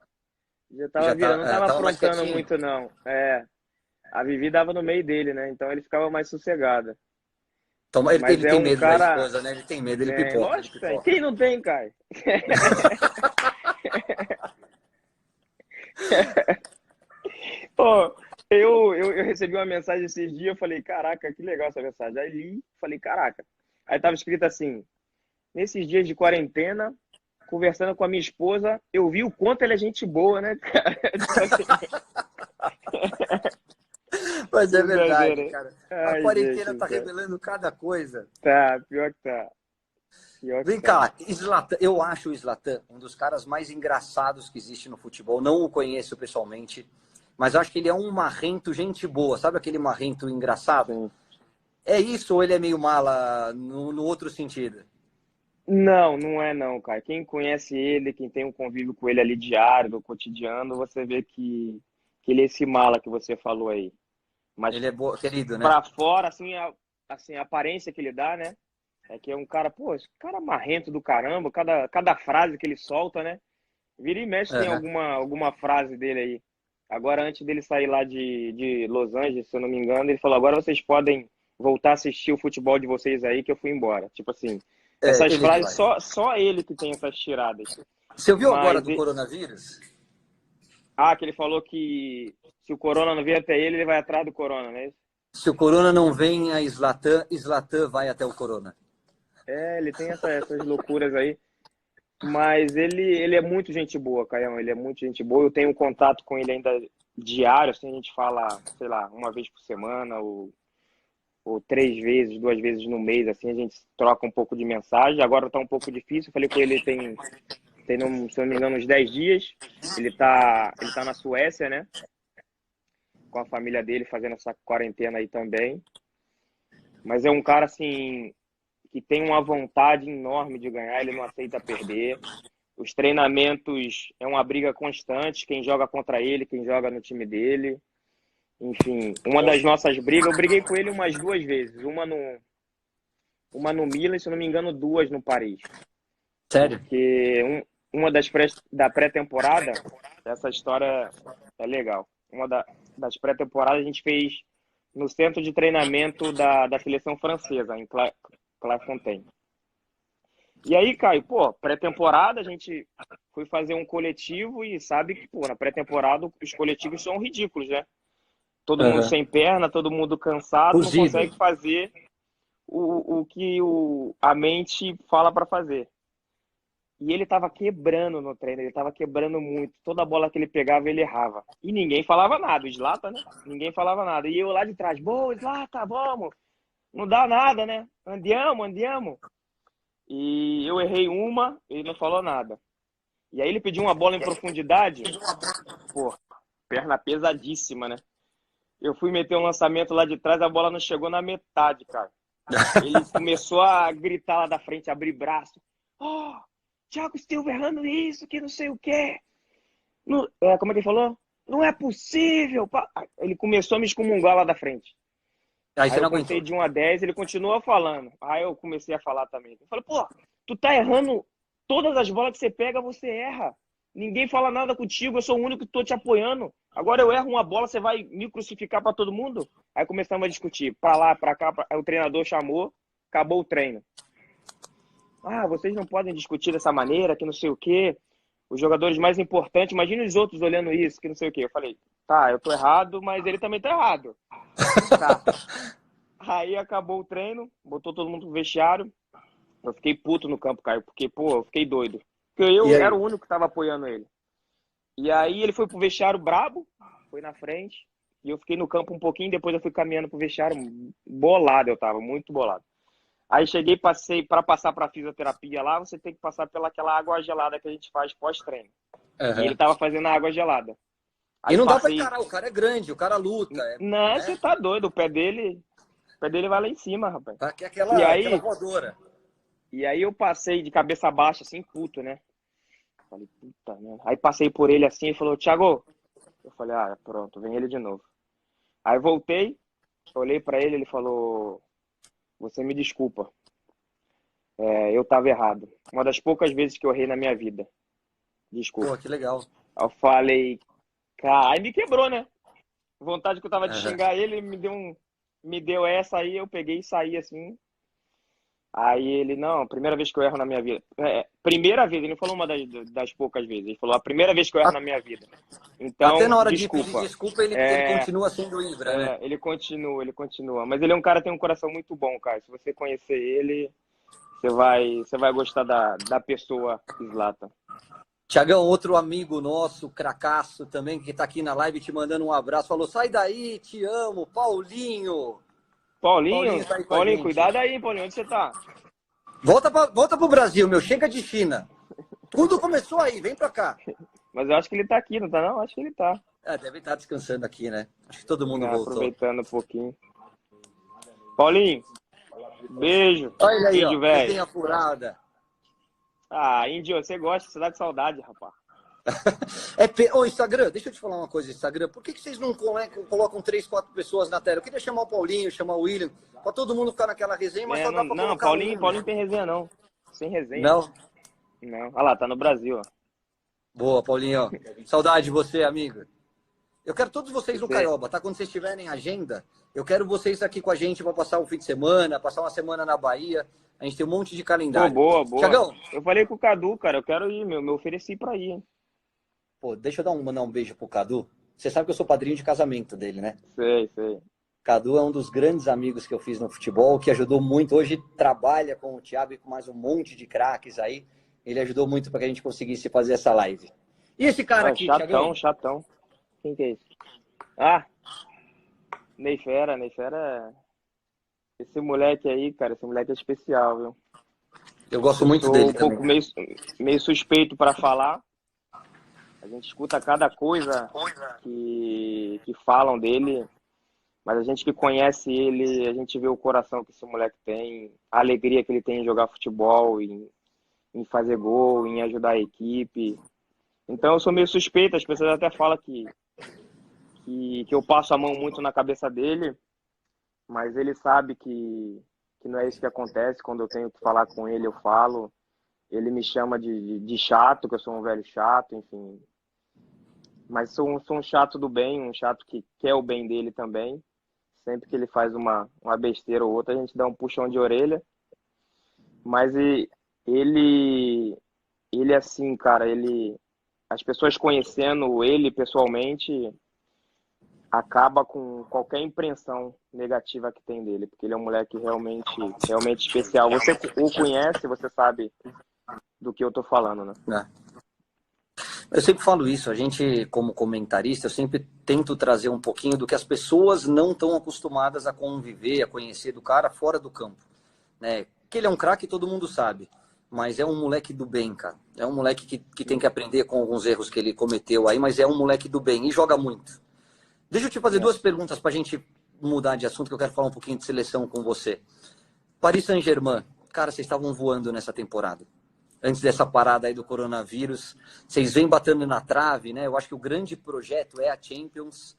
[SPEAKER 1] Já tava
[SPEAKER 2] Já
[SPEAKER 1] virando, não tava
[SPEAKER 2] tava mais
[SPEAKER 1] aprontando
[SPEAKER 2] quietinho.
[SPEAKER 1] muito, não. A Vivi dava no meio dele, né? Então ele ficava mais sossegado.
[SPEAKER 2] Toma,
[SPEAKER 1] Mas
[SPEAKER 2] ele
[SPEAKER 1] é
[SPEAKER 2] tem
[SPEAKER 1] um
[SPEAKER 2] medo da
[SPEAKER 1] cara.
[SPEAKER 2] esposa, né? Ele tem medo, ele
[SPEAKER 1] Tem,
[SPEAKER 2] pipoca, ele
[SPEAKER 1] lógico que tem.
[SPEAKER 2] pipoca.
[SPEAKER 1] Quem não tem, Caio? Pô, eu recebi uma mensagem esses dias, eu falei, caraca, que legal essa mensagem. Aí li, falei, caraca. Aí tava escrito assim, nesses dias de quarentena, conversando com a minha esposa, eu vi o quanto ela é gente boa, né, cara? Tipo assim,
[SPEAKER 2] Mas
[SPEAKER 1] que
[SPEAKER 2] é verdade,
[SPEAKER 1] doideira.
[SPEAKER 2] cara. A
[SPEAKER 1] Ai, gente
[SPEAKER 2] quarentena
[SPEAKER 1] do
[SPEAKER 2] tá
[SPEAKER 1] céu.
[SPEAKER 2] revelando cada coisa.
[SPEAKER 1] Tá, pior que tá. Pior que
[SPEAKER 2] Vem
[SPEAKER 1] tá.
[SPEAKER 2] cá, Zlatan, eu acho o Zlatan um dos caras mais engraçados que existe no futebol. Não o conheço pessoalmente, mas acho que ele é um marrento, gente boa. Sabe aquele marrento engraçado?
[SPEAKER 1] Sim.
[SPEAKER 2] É isso ou ele é meio mala no outro sentido?
[SPEAKER 1] Não, não é não, cara. Quem conhece ele, quem tem um convívio com ele ali diário, no cotidiano, você vê que ele é esse mala que você falou aí. Mas
[SPEAKER 2] Ele é querido, né?
[SPEAKER 1] pra fora, assim, a aparência que ele dá, né? É que é um cara, pô, esse cara marrento do caramba, cada frase que ele solta, né? Vira e mexe tem
[SPEAKER 2] Aham.
[SPEAKER 1] alguma frase dele aí. Agora, antes dele sair lá de Los Angeles, se eu não me engano, ele falou: agora vocês podem voltar a assistir o futebol de vocês aí, que eu fui embora. Tipo assim, essas
[SPEAKER 2] Ele é
[SPEAKER 1] frases,
[SPEAKER 2] demais.
[SPEAKER 1] só ele que tem essas tiradas.
[SPEAKER 2] Você ouviu agora
[SPEAKER 1] Mas,
[SPEAKER 2] do coronavírus?
[SPEAKER 1] que ele falou que se o Corona não vier até ele vai atrás do Corona, né?
[SPEAKER 2] Se o Corona não vem a Zlatan, Zlatan vai até o Corona.
[SPEAKER 1] Ele tem essas loucuras aí. Mas ele é muito gente boa, Caião. Ele é muito gente boa. Eu tenho um contato com ele ainda diário, assim, a gente fala, sei lá, uma vez por semana ou 3 vezes, 2 vezes no mês, assim, a gente troca um pouco de mensagem. Agora tá um pouco difícil. Eu falei com ele se eu não me engano, uns 10 dias. Ele tá na Suécia, né? Com a família dele, fazendo essa quarentena aí também. Mas é um cara, assim, que tem uma vontade enorme de ganhar. Ele não aceita perder. Os treinamentos é uma briga constante, quem joga contra ele, quem joga no time dele. Enfim, uma das nossas brigas, eu briguei com ele umas 2 vezes. Uma no Milan, se eu não me engano, 2 no Paris.
[SPEAKER 2] Sério?
[SPEAKER 1] Porque uma da pré-temporada, essa história é legal. Das pré-temporadas a gente fez no centro de treinamento da seleção francesa, em Clairefontaine. E aí, Caio, pô, pré-temporada a gente foi fazer um coletivo e sabe que, pô, na pré-temporada os coletivos são ridículos, né? Todo mundo
[SPEAKER 2] Aham.
[SPEAKER 1] sem perna, todo mundo cansado, não
[SPEAKER 2] Cozido.
[SPEAKER 1] consegue fazer o que a mente fala para fazer. E ele tava quebrando no treino, ele tava quebrando muito. Toda bola que ele pegava, ele errava. E ninguém falava nada, o Zlatan, né? Ninguém falava nada. E eu lá de trás, boa, Zlatan, vamos. Não dá nada, né? Andiamo, andiamo. E eu errei uma, ele não falou nada. E aí ele pediu uma bola em profundidade, pô, perna pesadíssima, né? Eu fui meter um lançamento lá de trás, a bola não chegou na metade, cara. Ele começou a gritar lá da frente, abrir braço. Oh, Thiago Silva errando isso, que não sei o quê. Não, como é que ele falou? Não é possível. Ele começou a me excomungar lá da frente.
[SPEAKER 2] Aí
[SPEAKER 1] Aí
[SPEAKER 2] você
[SPEAKER 1] eu
[SPEAKER 2] não
[SPEAKER 1] contei
[SPEAKER 2] aguentou.
[SPEAKER 1] de 1 a 10, ele continua falando. Aí eu comecei a falar também. Eu falei, pô, tu tá errando todas as bolas que você pega, você erra. Ninguém fala nada contigo, eu sou o único que tô te apoiando. Agora eu erro uma bola, você vai me crucificar pra todo mundo? Aí começamos a discutir, pra lá, pra cá. Aí o treinador chamou, acabou o treino. Ah, vocês não podem discutir dessa maneira, que não sei o quê. Os jogadores mais importantes, imagina os outros olhando isso, que não sei o quê. Eu falei, tá, eu tô errado, mas ele também tá errado. Tá. Aí acabou o treino, botou todo mundo pro vestiário. Eu fiquei puto no campo, Caio, porque, pô, eu fiquei doido. Porque
[SPEAKER 2] E
[SPEAKER 1] eu era
[SPEAKER 2] aí?
[SPEAKER 1] o único que tava apoiando ele. E aí ele foi pro vestiário brabo, foi na frente, e eu fiquei no campo um pouquinho, depois eu fui caminhando pro vestiário, bolado eu tava, muito bolado. Aí cheguei, para passar pra fisioterapia lá, você tem que passar pelaquela água gelada que a gente faz pós-treino. E ele
[SPEAKER 2] Aham.
[SPEAKER 1] tava fazendo a água gelada.
[SPEAKER 2] E
[SPEAKER 1] Aí
[SPEAKER 2] não dá pra
[SPEAKER 1] passei,
[SPEAKER 2] encarar, o cara é grande, o cara luta,
[SPEAKER 1] não, você
[SPEAKER 2] né?
[SPEAKER 1] tá doido, o pé dele vai lá em cima, rapaz.
[SPEAKER 2] Tá aqui
[SPEAKER 1] E
[SPEAKER 2] aquela
[SPEAKER 1] aí,
[SPEAKER 2] voadora.
[SPEAKER 1] eu passei de cabeça baixa, assim, puto, né? Falei, puta merda. Aí passei por ele assim e falou, Thiago. Eu falei, ah, pronto, vem ele de novo. Aí voltei, olhei pra ele, ele falou, você me desculpa, eu tava errado. Uma das poucas vezes que eu errei na minha vida.
[SPEAKER 2] Pô,
[SPEAKER 1] Desculpa.
[SPEAKER 2] que legal.
[SPEAKER 1] Aí eu falei, cara, aí me quebrou, né? Vontade que eu tava de
[SPEAKER 2] Aham.
[SPEAKER 1] xingar ele, me deu essa aí, eu peguei e saí assim. Aí ele, não, primeira vez que eu erro na minha vida. Primeira vez, ele não falou uma das poucas vezes, ele falou, a primeira vez que eu erro na minha vida.
[SPEAKER 2] Até
[SPEAKER 1] Então,
[SPEAKER 2] na hora de pedir
[SPEAKER 1] desculpa.
[SPEAKER 2] desculpa, ele
[SPEAKER 1] É,
[SPEAKER 2] continua sendo Ibra, né?
[SPEAKER 1] ele continua, ele continua. Mas ele é um cara que tem um coração muito bom, cara. Se você conhecer ele, você vai gostar da pessoa Zlatan.
[SPEAKER 2] Tiagão, outro amigo nosso, cracaço também, que tá aqui na live te mandando um abraço, falou: sai daí, te amo, Paulinho. Paulinho
[SPEAKER 1] Paulinho,
[SPEAKER 2] tá aí com a
[SPEAKER 1] Paulinho,
[SPEAKER 2] gente.
[SPEAKER 1] cuidado aí, Paulinho, onde você tá?
[SPEAKER 2] Volta pro Brasil, meu, chega de China. Tudo começou aí, vem pra cá.
[SPEAKER 1] Mas eu acho que ele tá aqui, não tá não? Acho que ele tá.
[SPEAKER 2] Deve estar descansando aqui, né? Acho que todo mundo
[SPEAKER 1] Né,
[SPEAKER 2] voltou.
[SPEAKER 1] aproveitando um pouquinho. Paulinho, beijo.
[SPEAKER 2] Olha aí, ó,
[SPEAKER 1] Índio, velho.
[SPEAKER 2] resenha furada.
[SPEAKER 1] Ah, Índio, você gosta, você dá de saudade, rapaz.
[SPEAKER 2] Ô, Instagram, deixa eu te falar uma coisa, Instagram. Por que vocês não colocam 3, 4 pessoas na tela? Eu queria chamar o Paulinho, chamar o William, pra todo mundo ficar naquela resenha, mas só
[SPEAKER 1] Não,
[SPEAKER 2] dá pra
[SPEAKER 1] não,
[SPEAKER 2] colocar
[SPEAKER 1] Paulinho,
[SPEAKER 2] um,
[SPEAKER 1] Paulinho
[SPEAKER 2] né?
[SPEAKER 1] tem resenha não. Sem resenha.
[SPEAKER 2] Não?
[SPEAKER 1] Não. Olha lá, tá no Brasil, ó.
[SPEAKER 2] Boa, Paulinho. Saudade de você, amigo. Eu quero todos vocês no
[SPEAKER 1] Você...
[SPEAKER 2] Caioba, tá? Quando vocês tiverem agenda, eu quero vocês aqui com a gente para passar o fim de semana, passar uma semana na Bahia. A gente tem um monte de
[SPEAKER 1] Pô,
[SPEAKER 2] calendário.
[SPEAKER 1] boa, boa.
[SPEAKER 2] Tiagão,
[SPEAKER 1] Eu falei com o Cadu, cara, eu quero ir, meu. Me ofereci pra ir, hein?
[SPEAKER 2] pô, deixa eu mandar um beijo pro Cadu. Você sabe que eu sou padrinho de casamento dele, né?
[SPEAKER 1] Sei, sei.
[SPEAKER 2] Cadu é um dos grandes amigos que eu fiz no futebol, que ajudou muito. Hoje trabalha com o Thiago e com mais um monte de craques aí. Ele ajudou muito para que a gente conseguisse fazer essa live. E esse cara
[SPEAKER 1] Ah,
[SPEAKER 2] aqui, Tiagão?
[SPEAKER 1] chatão. Quem que é esse? Ah, Ney Fera, Esse moleque aí, cara, esse moleque é especial, viu?
[SPEAKER 2] Eu gosto
[SPEAKER 1] Eu
[SPEAKER 2] muito
[SPEAKER 1] sou
[SPEAKER 2] dele
[SPEAKER 1] um
[SPEAKER 2] também.
[SPEAKER 1] pouco meio suspeito pra falar. A gente escuta cada coisa que falam dele, mas a gente que conhece ele, a gente vê o coração que esse moleque tem, a alegria que ele tem em jogar futebol, em em fazer gol, em ajudar a equipe. Então eu sou meio suspeito, as pessoas até falam que eu passo a mão muito na cabeça dele, mas ele sabe que não é isso que acontece. Quando eu tenho que falar com ele, eu falo. Ele me chama de chato, que eu sou um velho chato, enfim. Mas sou um chato do bem, um chato que quer o bem dele também. Sempre que ele faz uma besteira ou outra, a gente dá um puxão de orelha. Mas ele assim, cara, as pessoas conhecendo ele pessoalmente acaba com qualquer impressão negativa que tem dele, porque ele é um moleque realmente especial. Você o conhece, você sabe do que eu tô falando, né?
[SPEAKER 2] É. Eu sempre falo isso, a gente, como comentarista, eu sempre tento trazer um pouquinho do que as pessoas não estão acostumadas a conviver, a conhecer do cara fora do campo, né? Que ele é um craque, todo mundo sabe, mas é um moleque do bem, cara. É um moleque que tem que aprender com alguns erros que ele cometeu aí, mas é um moleque do bem e joga muito. Deixa eu te fazer
[SPEAKER 1] É.
[SPEAKER 2] duas perguntas para a gente mudar de assunto, que eu quero falar um pouquinho de seleção com você. Paris Saint-Germain, cara, vocês estavam voando nessa temporada. Antes dessa parada aí do coronavírus, vocês vêm batendo na trave, né? Eu acho que o grande projeto é a Champions.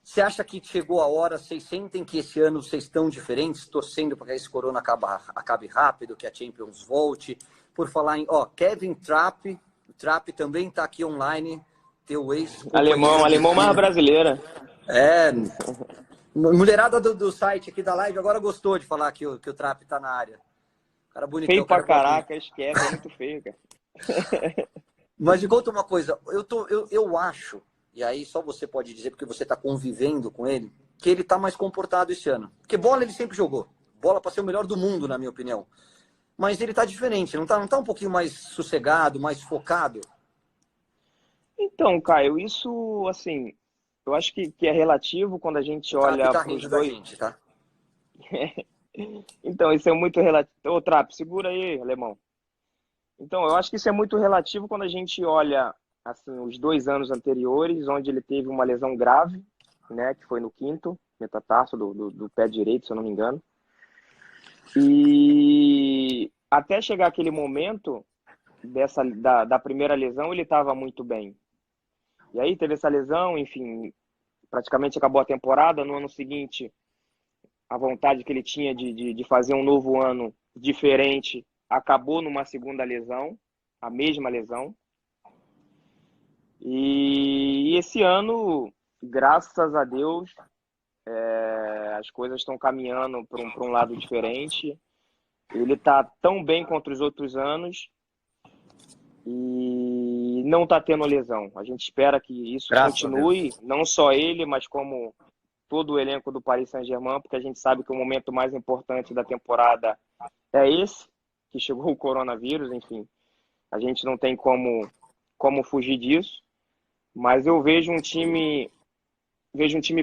[SPEAKER 2] Você acha que chegou a hora, vocês sentem que esse ano vocês estão diferentes, torcendo para que esse corona acabe rápido, que a Champions volte? Por falar em, Kevin Trapp, o Trapp também está aqui online, teu ex-companheiro de
[SPEAKER 1] Alemão mais
[SPEAKER 2] time.
[SPEAKER 1] brasileira.
[SPEAKER 2] É, mulherada do site aqui da live agora gostou de falar que o Trapp tá na área. Cara bonitão,
[SPEAKER 1] Feio pra
[SPEAKER 2] cara gordinho.
[SPEAKER 1] caraca, esquece, é muito feio, cara.
[SPEAKER 2] Mas me conta uma coisa, eu acho, e aí só você pode dizer, porque você tá convivendo com ele, que ele tá mais comportado esse ano. Porque bola ele sempre jogou. Bola pra ser o melhor do mundo, na minha opinião. Mas ele tá diferente, não tá um pouquinho mais sossegado, mais focado?
[SPEAKER 1] Então, Caio, isso, assim, eu acho que é relativo quando a gente
[SPEAKER 2] O Trapp
[SPEAKER 1] olha
[SPEAKER 2] tá
[SPEAKER 1] para os
[SPEAKER 2] rindo da
[SPEAKER 1] dois.
[SPEAKER 2] gente, tá?
[SPEAKER 1] Então, isso é muito relativo. Ô, Trap, segura aí, alemão. Então, eu acho que isso é muito relativo quando a gente olha, assim, os 2 anos anteriores, onde ele teve uma lesão grave, né, que foi no quinto metatarso do pé direito, se eu não me engano. E até chegar aquele momento da primeira lesão, ele estava muito bem. E aí teve essa lesão, enfim, praticamente acabou a temporada. No ano seguinte, a vontade que ele tinha de fazer um novo ano diferente acabou numa segunda lesão, a mesma lesão. E esse ano, graças a Deus, as coisas estão caminhando para um lado diferente. Ele está tão bem contra os outros anos e não está tendo lesão. A gente espera que isso
[SPEAKER 2] Graças a
[SPEAKER 1] continue,
[SPEAKER 2] Deus.
[SPEAKER 1] não só ele, mas como todo o elenco do Paris Saint-Germain, porque a gente sabe que o momento mais importante da temporada é esse, que chegou o coronavírus, enfim. A gente não tem como fugir disso, mas eu vejo um time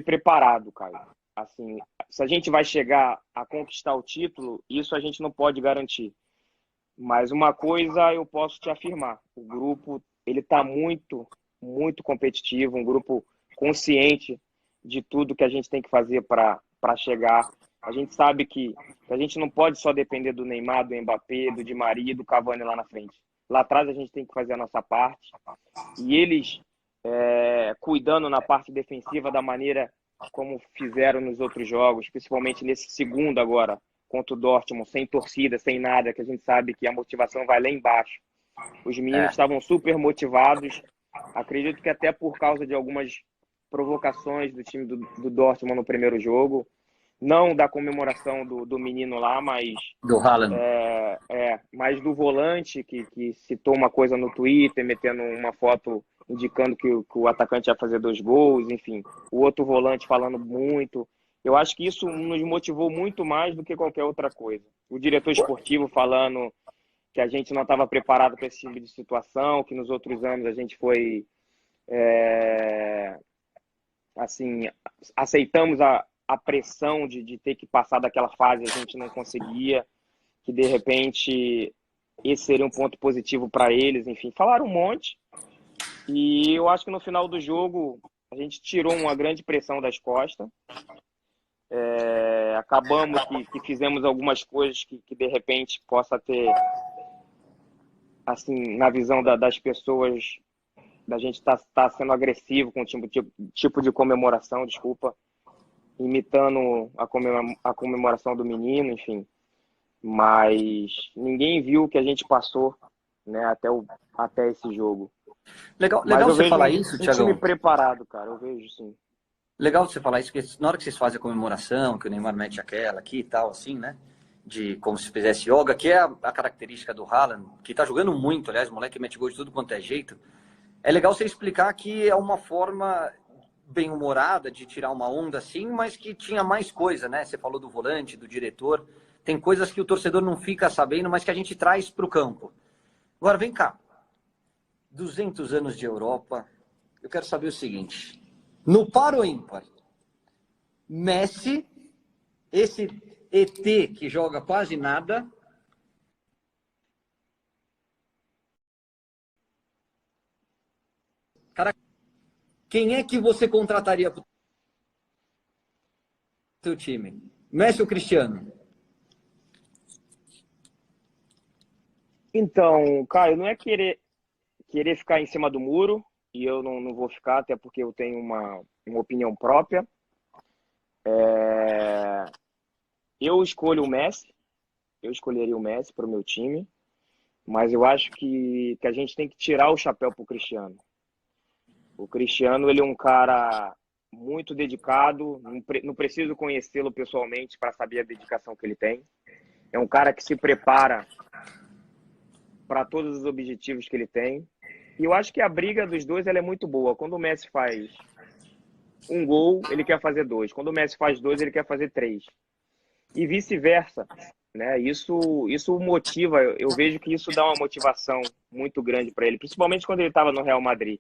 [SPEAKER 1] preparado, Caio. Assim, se a gente vai chegar a conquistar o título, isso a gente não pode garantir. Mas uma coisa eu posso te afirmar, o grupo ele está muito competitivo, um grupo consciente de tudo que a gente tem que fazer para chegar. A gente sabe que a gente não pode só depender do Neymar, do Mbappé, do Di Maria e do Cavani lá na frente. Lá atrás a gente tem que fazer a nossa parte. E eles cuidando na parte defensiva da maneira como fizeram nos outros jogos, principalmente nesse segundo agora, contra o Dortmund, sem torcida, sem nada, que a gente sabe que a motivação vai lá embaixo. Os meninos estavam super motivados, acredito que até por causa de algumas provocações do time do Dortmund no primeiro jogo, não da comemoração do menino lá, mas
[SPEAKER 2] Do Haaland.
[SPEAKER 1] mas do volante que citou uma coisa no Twitter, metendo uma foto indicando que o atacante ia fazer 2 gols, enfim, o outro volante falando muito. Eu acho que isso nos motivou muito mais do que qualquer outra coisa. O diretor esportivo falando que a gente não estava preparado para esse tipo de situação, que nos outros anos a gente foi assim, aceitamos a pressão de ter que passar daquela fase, a gente não conseguia, que de repente esse seria um ponto positivo para eles, enfim, falaram um monte. E eu acho que no final do jogo a gente tirou uma grande pressão das costas. Acabamos que fizemos algumas coisas que de repente possa ter assim, na visão das pessoas, da gente tá sendo agressivo com o tipo de comemoração, desculpa, imitando a comemoração do menino, enfim. Mas ninguém viu o que a gente passou, né, até esse jogo.
[SPEAKER 2] Legal,
[SPEAKER 1] Mas
[SPEAKER 2] legal
[SPEAKER 1] eu
[SPEAKER 2] você
[SPEAKER 1] vejo
[SPEAKER 2] falar isso,
[SPEAKER 1] um time
[SPEAKER 2] Thiagão.
[SPEAKER 1] preparado, cara, eu vejo sim.
[SPEAKER 2] Legal você falar isso, porque na hora que vocês fazem a comemoração, que o Neymar mete aquela aqui e tal, assim, né? De como se fizesse yoga, que é a característica do Haaland, que tá jogando muito, aliás, o moleque mete gol de tudo quanto é jeito. É legal você explicar que é uma forma bem-humorada de tirar uma onda assim, mas que tinha mais coisa, né? Você falou do volante, do diretor. Tem coisas que o torcedor não fica sabendo, mas que a gente traz para o campo. Agora, vem cá. 200 anos de Europa. Eu quero saber o seguinte. No par ou ímpar? Messi, esse ET que joga quase nada. Cara, quem é que você contrataria para o seu time? Messi ou Cristiano?
[SPEAKER 1] Então, Caio, não é querer ficar em cima do muro, e eu não vou ficar, até porque eu tenho uma opinião própria. Eu escolho o Messi, eu escolheria o Messi para o meu time, mas eu acho que a gente tem que tirar o chapéu pro Cristiano. O Cristiano, ele é um cara muito dedicado, não preciso conhecê-lo pessoalmente para saber a dedicação que ele tem. É um cara que se prepara para todos os objetivos que ele tem. E eu acho que a briga dos dois ela é muito boa. Quando o Messi faz um gol, ele quer fazer dois. Quando o Messi faz dois, ele quer fazer três. E vice-versa, né? Isso motiva. Eu vejo que isso dá uma motivação muito grande para ele, principalmente quando ele estava no Real Madrid.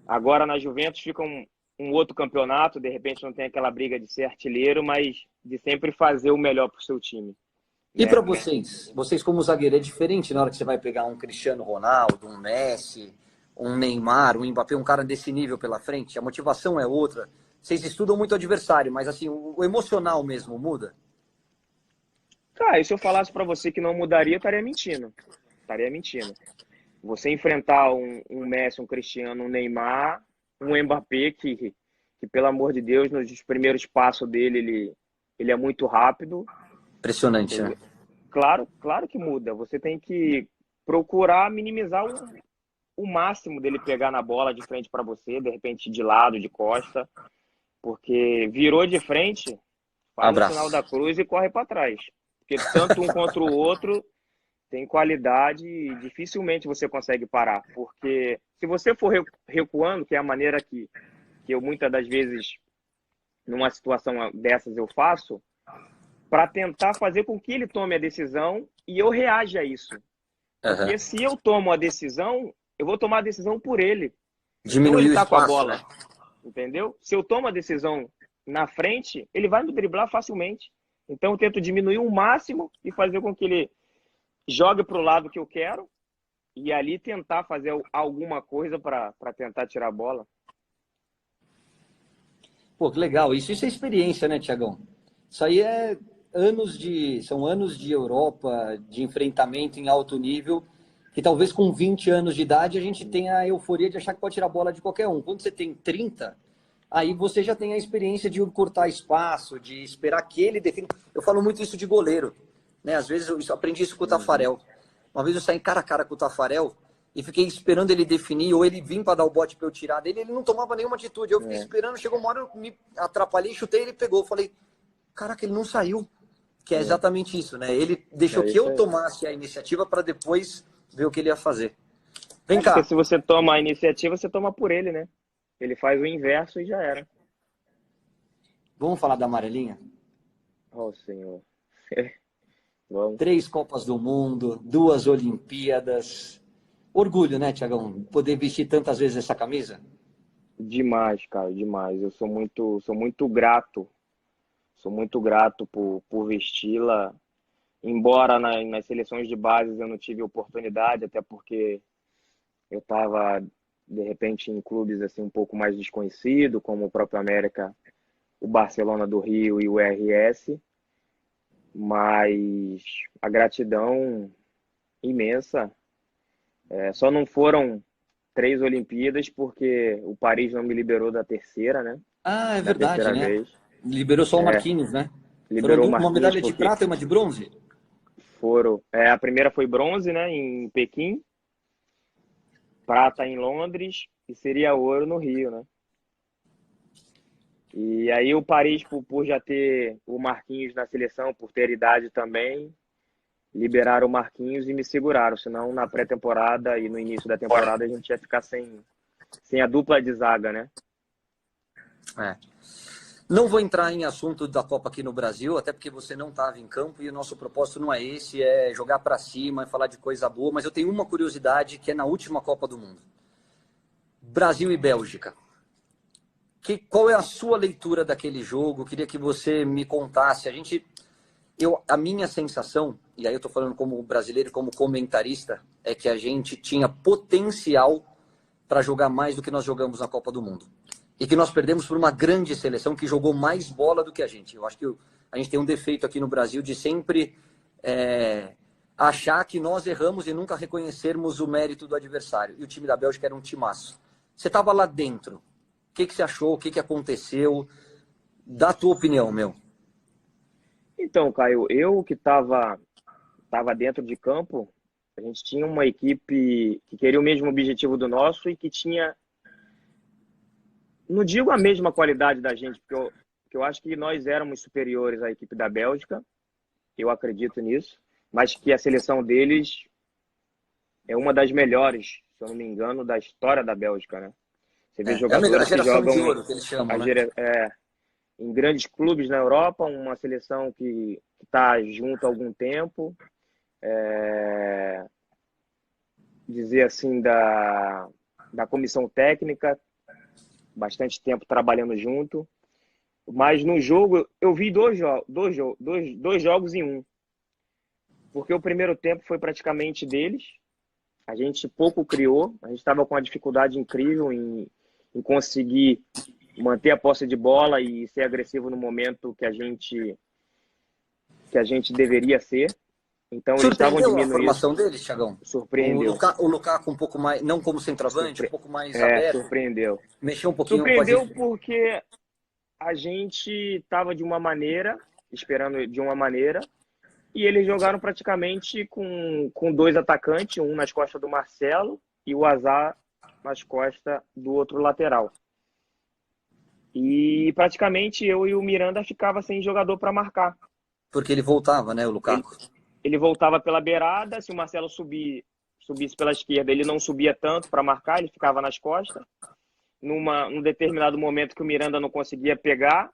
[SPEAKER 1] Agora na Juventus fica um outro campeonato, de repente não tem aquela briga de ser artilheiro, mas de sempre fazer o melhor para o seu time,
[SPEAKER 2] E para
[SPEAKER 1] né?
[SPEAKER 2] vocês? Vocês como zagueiro é diferente na hora que você vai pegar um Cristiano Ronaldo, um Messi, um Neymar, um Mbappé, um cara desse nível pela frente? A motivação é outra. Vocês estudam muito o adversário, mas assim, o emocional mesmo muda?
[SPEAKER 1] Cara, e se eu falasse para você que não mudaria, eu estaria mentindo. Estaria mentindo. Você enfrentar um Messi, um Cristiano, um Neymar, um Mbappé que pelo amor de Deus, nos primeiros passos dele, ele é muito rápido.
[SPEAKER 2] Impressionante, né?
[SPEAKER 1] Claro, claro que muda. Você tem que procurar minimizar o máximo dele pegar na bola de frente para você, de repente de lado, de costa, porque virou de frente, faz o sinal da
[SPEAKER 2] Abraço.
[SPEAKER 1] cruz e corre para trás. Porque tanto um contra o outro tem qualidade e dificilmente você consegue parar. Porque se você for recuando, que é a maneira que eu muitas das vezes, numa situação dessas, eu faço, para tentar fazer com que ele tome a decisão e eu reaja a isso.
[SPEAKER 2] Uhum.
[SPEAKER 1] Porque se eu tomo a decisão, eu vou tomar a decisão por ele. Então ele
[SPEAKER 2] Diminuir o
[SPEAKER 1] tá com a
[SPEAKER 2] espaço, né?
[SPEAKER 1] bola, entendeu? Se eu tomo a decisão na frente, ele vai me driblar facilmente. Então eu tento diminuir o máximo e fazer com que ele jogue para o lado que eu quero e ali tentar fazer alguma coisa para tentar tirar a bola.
[SPEAKER 2] Pô, que legal. Isso é experiência, né, Tiagão? Isso aí são anos de Europa, de enfrentamento em alto nível, que talvez com 20 anos de idade a gente tenha a euforia de achar que pode tirar a bola de qualquer um. Quando você tem 30, aí você já tem a experiência de cortar espaço, de esperar que ele defina. Eu falo muito isso de goleiro, né? Às vezes eu aprendi isso com o Tafarel. Uma vez eu saí cara a cara com o Tafarel e fiquei esperando ele definir ou ele vir para dar o bote para eu tirar dele, ele não tomava nenhuma atitude. Eu fiquei
[SPEAKER 1] É,
[SPEAKER 2] esperando, chegou uma hora, eu me atrapalhei, chutei, ele pegou. Eu falei, caraca, ele não saiu. Que é
[SPEAKER 1] é,
[SPEAKER 2] exatamente isso, né? Ele deixou
[SPEAKER 1] é
[SPEAKER 2] que
[SPEAKER 1] isso
[SPEAKER 2] eu
[SPEAKER 1] aí.
[SPEAKER 2] tomasse a iniciativa para depois ver o que ele ia fazer. Vem
[SPEAKER 1] É porque
[SPEAKER 2] cá,
[SPEAKER 1] se você toma a iniciativa, você toma por ele, né? Ele faz o inverso e já era.
[SPEAKER 2] vamos falar da amarelinha?
[SPEAKER 1] Oh, senhor. Vamos.
[SPEAKER 2] 3 Copas do Mundo, 2 Olimpíadas. Orgulho, né, Tiagão? Poder vestir tantas vezes essa camisa?
[SPEAKER 1] Demais, cara, demais. Eu sou muito grato, sou muito grato por vesti-la. Embora nas seleções de bases eu não tive oportunidade, até porque eu estava de repente em clubes assim um pouco mais desconhecido, como o próprio América, o Barcelona do Rio e o RS, mas a gratidão imensa. Só não foram 3 Olimpíadas porque o Paris não me liberou da terceira, né?
[SPEAKER 2] Ah, é
[SPEAKER 1] Da
[SPEAKER 2] verdade,
[SPEAKER 1] terceira
[SPEAKER 2] né?
[SPEAKER 1] vez.
[SPEAKER 2] Liberou só o Marquinhos, né? Foram
[SPEAKER 1] Liberou o
[SPEAKER 2] uma
[SPEAKER 1] Marquinhos
[SPEAKER 2] medalha de
[SPEAKER 1] porque
[SPEAKER 2] prata e uma de bronze.
[SPEAKER 1] a primeira foi bronze, né? Em Pequim, prata em Londres e seria ouro no Rio, né? E aí o Paris, por já ter o Marquinhos na seleção, por ter idade também, liberaram o Marquinhos e me seguraram. Senão, na pré-temporada e no início da temporada, a gente ia ficar sem a dupla de zaga, né?
[SPEAKER 2] É. Não vou entrar em assunto da Copa aqui no Brasil, até porque você não estava em campo e o nosso propósito não é esse, é jogar para cima e falar de coisa boa, mas eu tenho uma curiosidade que é na última Copa do Mundo. Brasil e Bélgica. Qual é a sua leitura daquele jogo? Queria que você me contasse. A minha sensação, e aí eu estou falando como brasileiro, como comentarista, é que a gente tinha potencial para jogar mais do que nós jogamos na Copa do Mundo. E que nós perdemos por uma grande seleção que jogou mais bola do que a gente. Eu acho que a gente tem um defeito aqui no Brasil de sempre achar que nós erramos e nunca reconhecermos o mérito do adversário. E o time da Bélgica era um timaço. Você estava lá dentro. O que você achou? O que aconteceu? Dá a tua opinião, meu.
[SPEAKER 1] Então, Caio, eu que estava dentro de campo, a gente tinha uma equipe que queria o mesmo objetivo do nosso e que tinha, não digo a mesma qualidade da gente, porque eu acho que nós éramos superiores à equipe da Bélgica, eu acredito nisso, mas que a seleção deles é uma das melhores, se eu não me engano, da história da Bélgica, né? Você vê
[SPEAKER 2] É a
[SPEAKER 1] jogadores que
[SPEAKER 2] geração de
[SPEAKER 1] jogam
[SPEAKER 2] ouro que eles chamam,
[SPEAKER 1] a
[SPEAKER 2] né?
[SPEAKER 1] em grandes clubes na Europa, uma seleção que está junto há algum tempo, dizer assim, da comissão técnica, bastante tempo trabalhando junto. Mas no jogo, eu vi dois jogos em um. Porque o primeiro tempo foi praticamente deles. A gente pouco criou. A gente estava com uma dificuldade incrível em conseguir manter a posse de bola e ser agressivo no momento que a gente deveria ser. Então eles estavam
[SPEAKER 2] Surpreendeu a
[SPEAKER 1] diminuindo isso.
[SPEAKER 2] formação deles, Thiagão?
[SPEAKER 1] Surpreendeu.
[SPEAKER 2] O Lukaku um pouco mais, não como centroavante, um
[SPEAKER 1] Surpre...
[SPEAKER 2] pouco mais aberto,
[SPEAKER 1] Surpreendeu.
[SPEAKER 2] mexeu um pouquinho com a
[SPEAKER 1] Surpreendeu
[SPEAKER 2] gente.
[SPEAKER 1] porque a gente estava de uma maneira, esperando de uma maneira, e eles jogaram praticamente com 2 atacantes, um nas costas do Marcelo e o Azar nas costas do outro lateral. E praticamente eu e o Miranda ficava sem jogador para marcar.
[SPEAKER 2] Porque ele voltava, né, o
[SPEAKER 1] Ele,
[SPEAKER 2] Lukaku?
[SPEAKER 1] ele voltava pela beirada, se o Marcelo subisse pela esquerda, ele não subia tanto para marcar, ele ficava nas costas. Num determinado momento que o Miranda não conseguia pegar,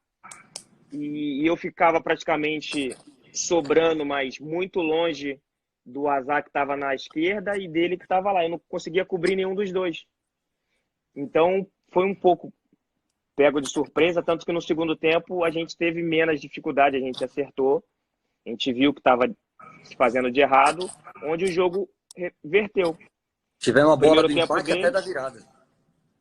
[SPEAKER 1] e eu ficava praticamente sobrando, mas muito longe do Azar que estava na esquerda e dele que estava lá. Eu não conseguia cobrir nenhum dos dois. Então foi um pouco pego de surpresa, tanto que no segundo tempo a gente teve menos dificuldade, a gente acertou, a gente viu que estava se fazendo de errado, onde o jogo reverteu.
[SPEAKER 2] Tivemos
[SPEAKER 1] O
[SPEAKER 2] uma bola
[SPEAKER 1] primeiro
[SPEAKER 2] do
[SPEAKER 1] tempo
[SPEAKER 2] empate até da
[SPEAKER 1] deles,
[SPEAKER 2] virada.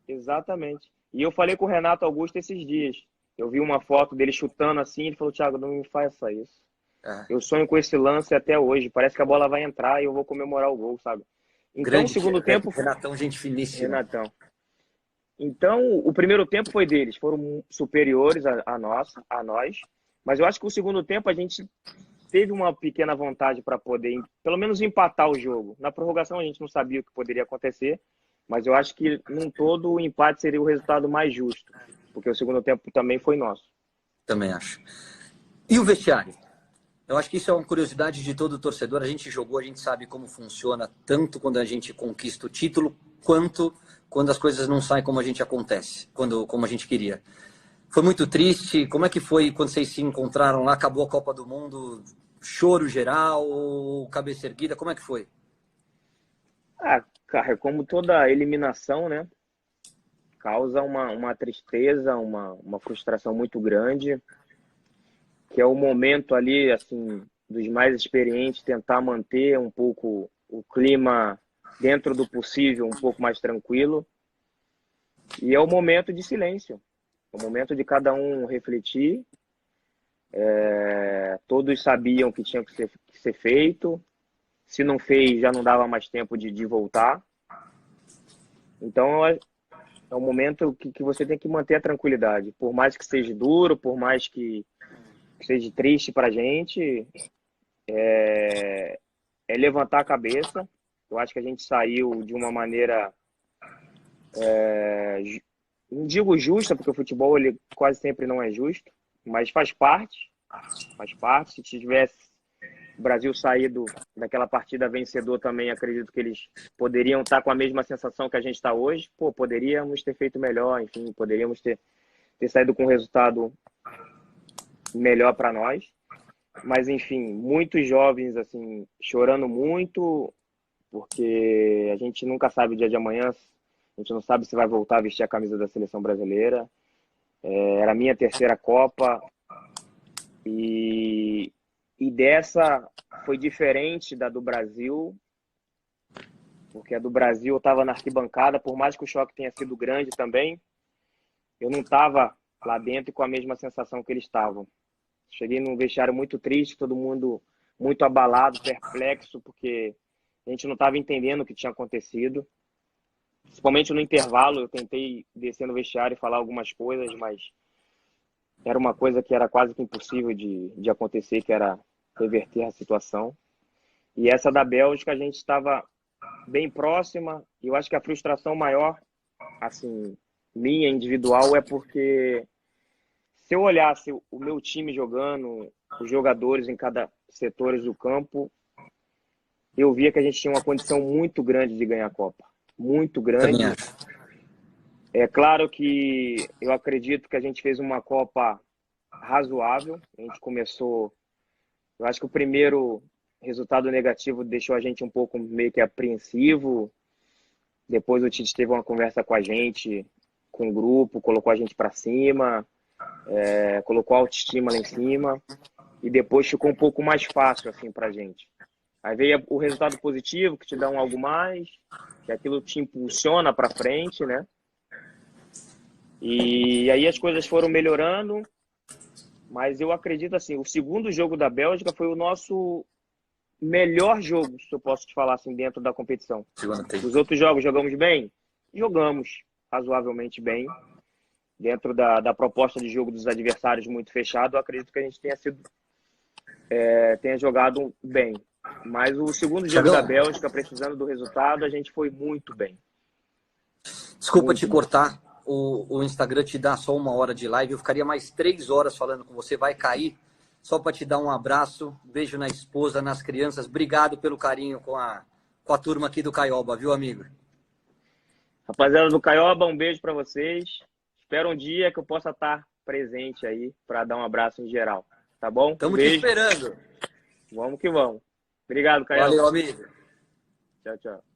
[SPEAKER 1] exatamente. E eu falei com o Renato Augusto esses dias. Eu vi uma foto dele chutando assim, ele falou: Thiago, não me faça isso.
[SPEAKER 2] É.
[SPEAKER 1] Eu sonho com esse lance até hoje. Parece que a bola vai entrar e eu vou comemorar o gol, sabe? Então, o
[SPEAKER 2] Grande
[SPEAKER 1] segundo tempo,
[SPEAKER 2] Renatão, gente finíssima.
[SPEAKER 1] Renatão. Então, o primeiro tempo foi deles, foram superiores a nós. Mas eu acho que o segundo tempo a gente teve uma pequena vontade para poder, pelo menos, empatar o jogo. Na prorrogação a gente não sabia o que poderia acontecer, mas eu acho que, num todo, o empate seria o resultado mais justo, porque o segundo tempo também foi nosso.
[SPEAKER 2] Também acho. E o vestiário? Eu acho que isso é uma curiosidade de todo torcedor. A gente jogou, a gente sabe como funciona, tanto quando a gente conquista o título, quanto quando as coisas não saem como a gente acontece, como a gente queria. Foi muito triste. Como é que foi quando vocês se encontraram lá? Acabou a Copa do Mundo, choro geral, cabeça erguida, como é que foi?
[SPEAKER 1] Ah, cara, como toda eliminação, né? Causa uma tristeza, uma frustração muito grande, que é o momento ali, assim, dos mais experientes tentar manter um pouco o clima dentro do possível, um pouco mais tranquilo. E é o momento de silêncio, é o momento de cada um refletir. Todos sabiam que tinha que ser feito, Se não fez, já não dava mais tempo de voltar. Então, é um momento que você tem que manter a tranquilidade. Por mais que seja duro, por mais que seja triste pra gente, é levantar a cabeça. Eu acho que a gente saiu de uma maneira, não digo justa, porque o futebol ele quase sempre não é justo, mas faz parte. Faz parte. Se tivesse o Brasil saído daquela partida vencedor também, acredito que eles poderiam estar com a mesma sensação que a gente está hoje. Pô, poderíamos ter feito melhor, enfim, poderíamos ter saído com um resultado melhor para nós. Mas, enfim, muitos jovens, assim, chorando muito, porque a gente nunca sabe o dia de amanhã, a gente não sabe se vai voltar a vestir a camisa da seleção brasileira. Era a minha terceira Copa e dessa foi diferente da do Brasil, porque a do Brasil eu estava na arquibancada, por mais que o choque tenha sido grande também, eu não estava lá dentro com a mesma sensação que eles estavam. Cheguei num vestiário muito triste, todo mundo muito abalado, perplexo, porque a gente não estava entendendo o que tinha acontecido. Principalmente no intervalo, eu tentei descer no vestiário e falar algumas coisas, mas era uma coisa que era quase que impossível de acontecer, que era reverter a situação. E essa da Bélgica, a gente estava bem próxima, e eu acho que a frustração maior, assim, minha, individual, é porque se eu olhasse o meu time jogando, os jogadores em cada setor do campo, eu via que a gente tinha uma condição muito grande de ganhar a Copa. Muito grande. É claro que eu acredito que a gente fez uma Copa razoável. A gente começou... Eu acho que o primeiro resultado negativo deixou a gente um pouco meio que apreensivo. Depois o Tite teve uma conversa com a gente, com o grupo, colocou a gente para cima, colocou a autoestima lá em cima. E depois ficou um pouco mais fácil assim, para a gente. Aí veio o resultado positivo, que te dá um algo mais, que aquilo te impulsiona para frente, né? E aí as coisas foram melhorando, mas eu acredito assim, o segundo jogo da Bélgica foi o nosso melhor jogo, se eu posso te falar assim, dentro da competição. Os outros jogos jogamos bem? Jogamos razoavelmente bem. Dentro da proposta de jogo dos adversários muito fechado, eu acredito que a gente tenha jogado bem. Mas o segundo jogo da Bélgica, precisando do resultado, a gente foi muito bem.
[SPEAKER 2] Desculpa muito te bem. Cortar. O Instagram te dá só 1 hora de live. Eu ficaria mais 3 horas falando com você. Vai cair. Só para te dar um abraço. Beijo na esposa, nas crianças. Obrigado pelo carinho com a turma aqui do Caioba, viu, amigo?
[SPEAKER 1] Rapaziada do Caioba, um beijo para vocês. Espero um dia que eu possa estar presente aí para dar um abraço em geral. Tá bom?
[SPEAKER 2] Estamos te esperando.
[SPEAKER 1] Vamos que vamos. Obrigado, Caioba.
[SPEAKER 2] Valeu, amigo.
[SPEAKER 1] Tchau, tchau.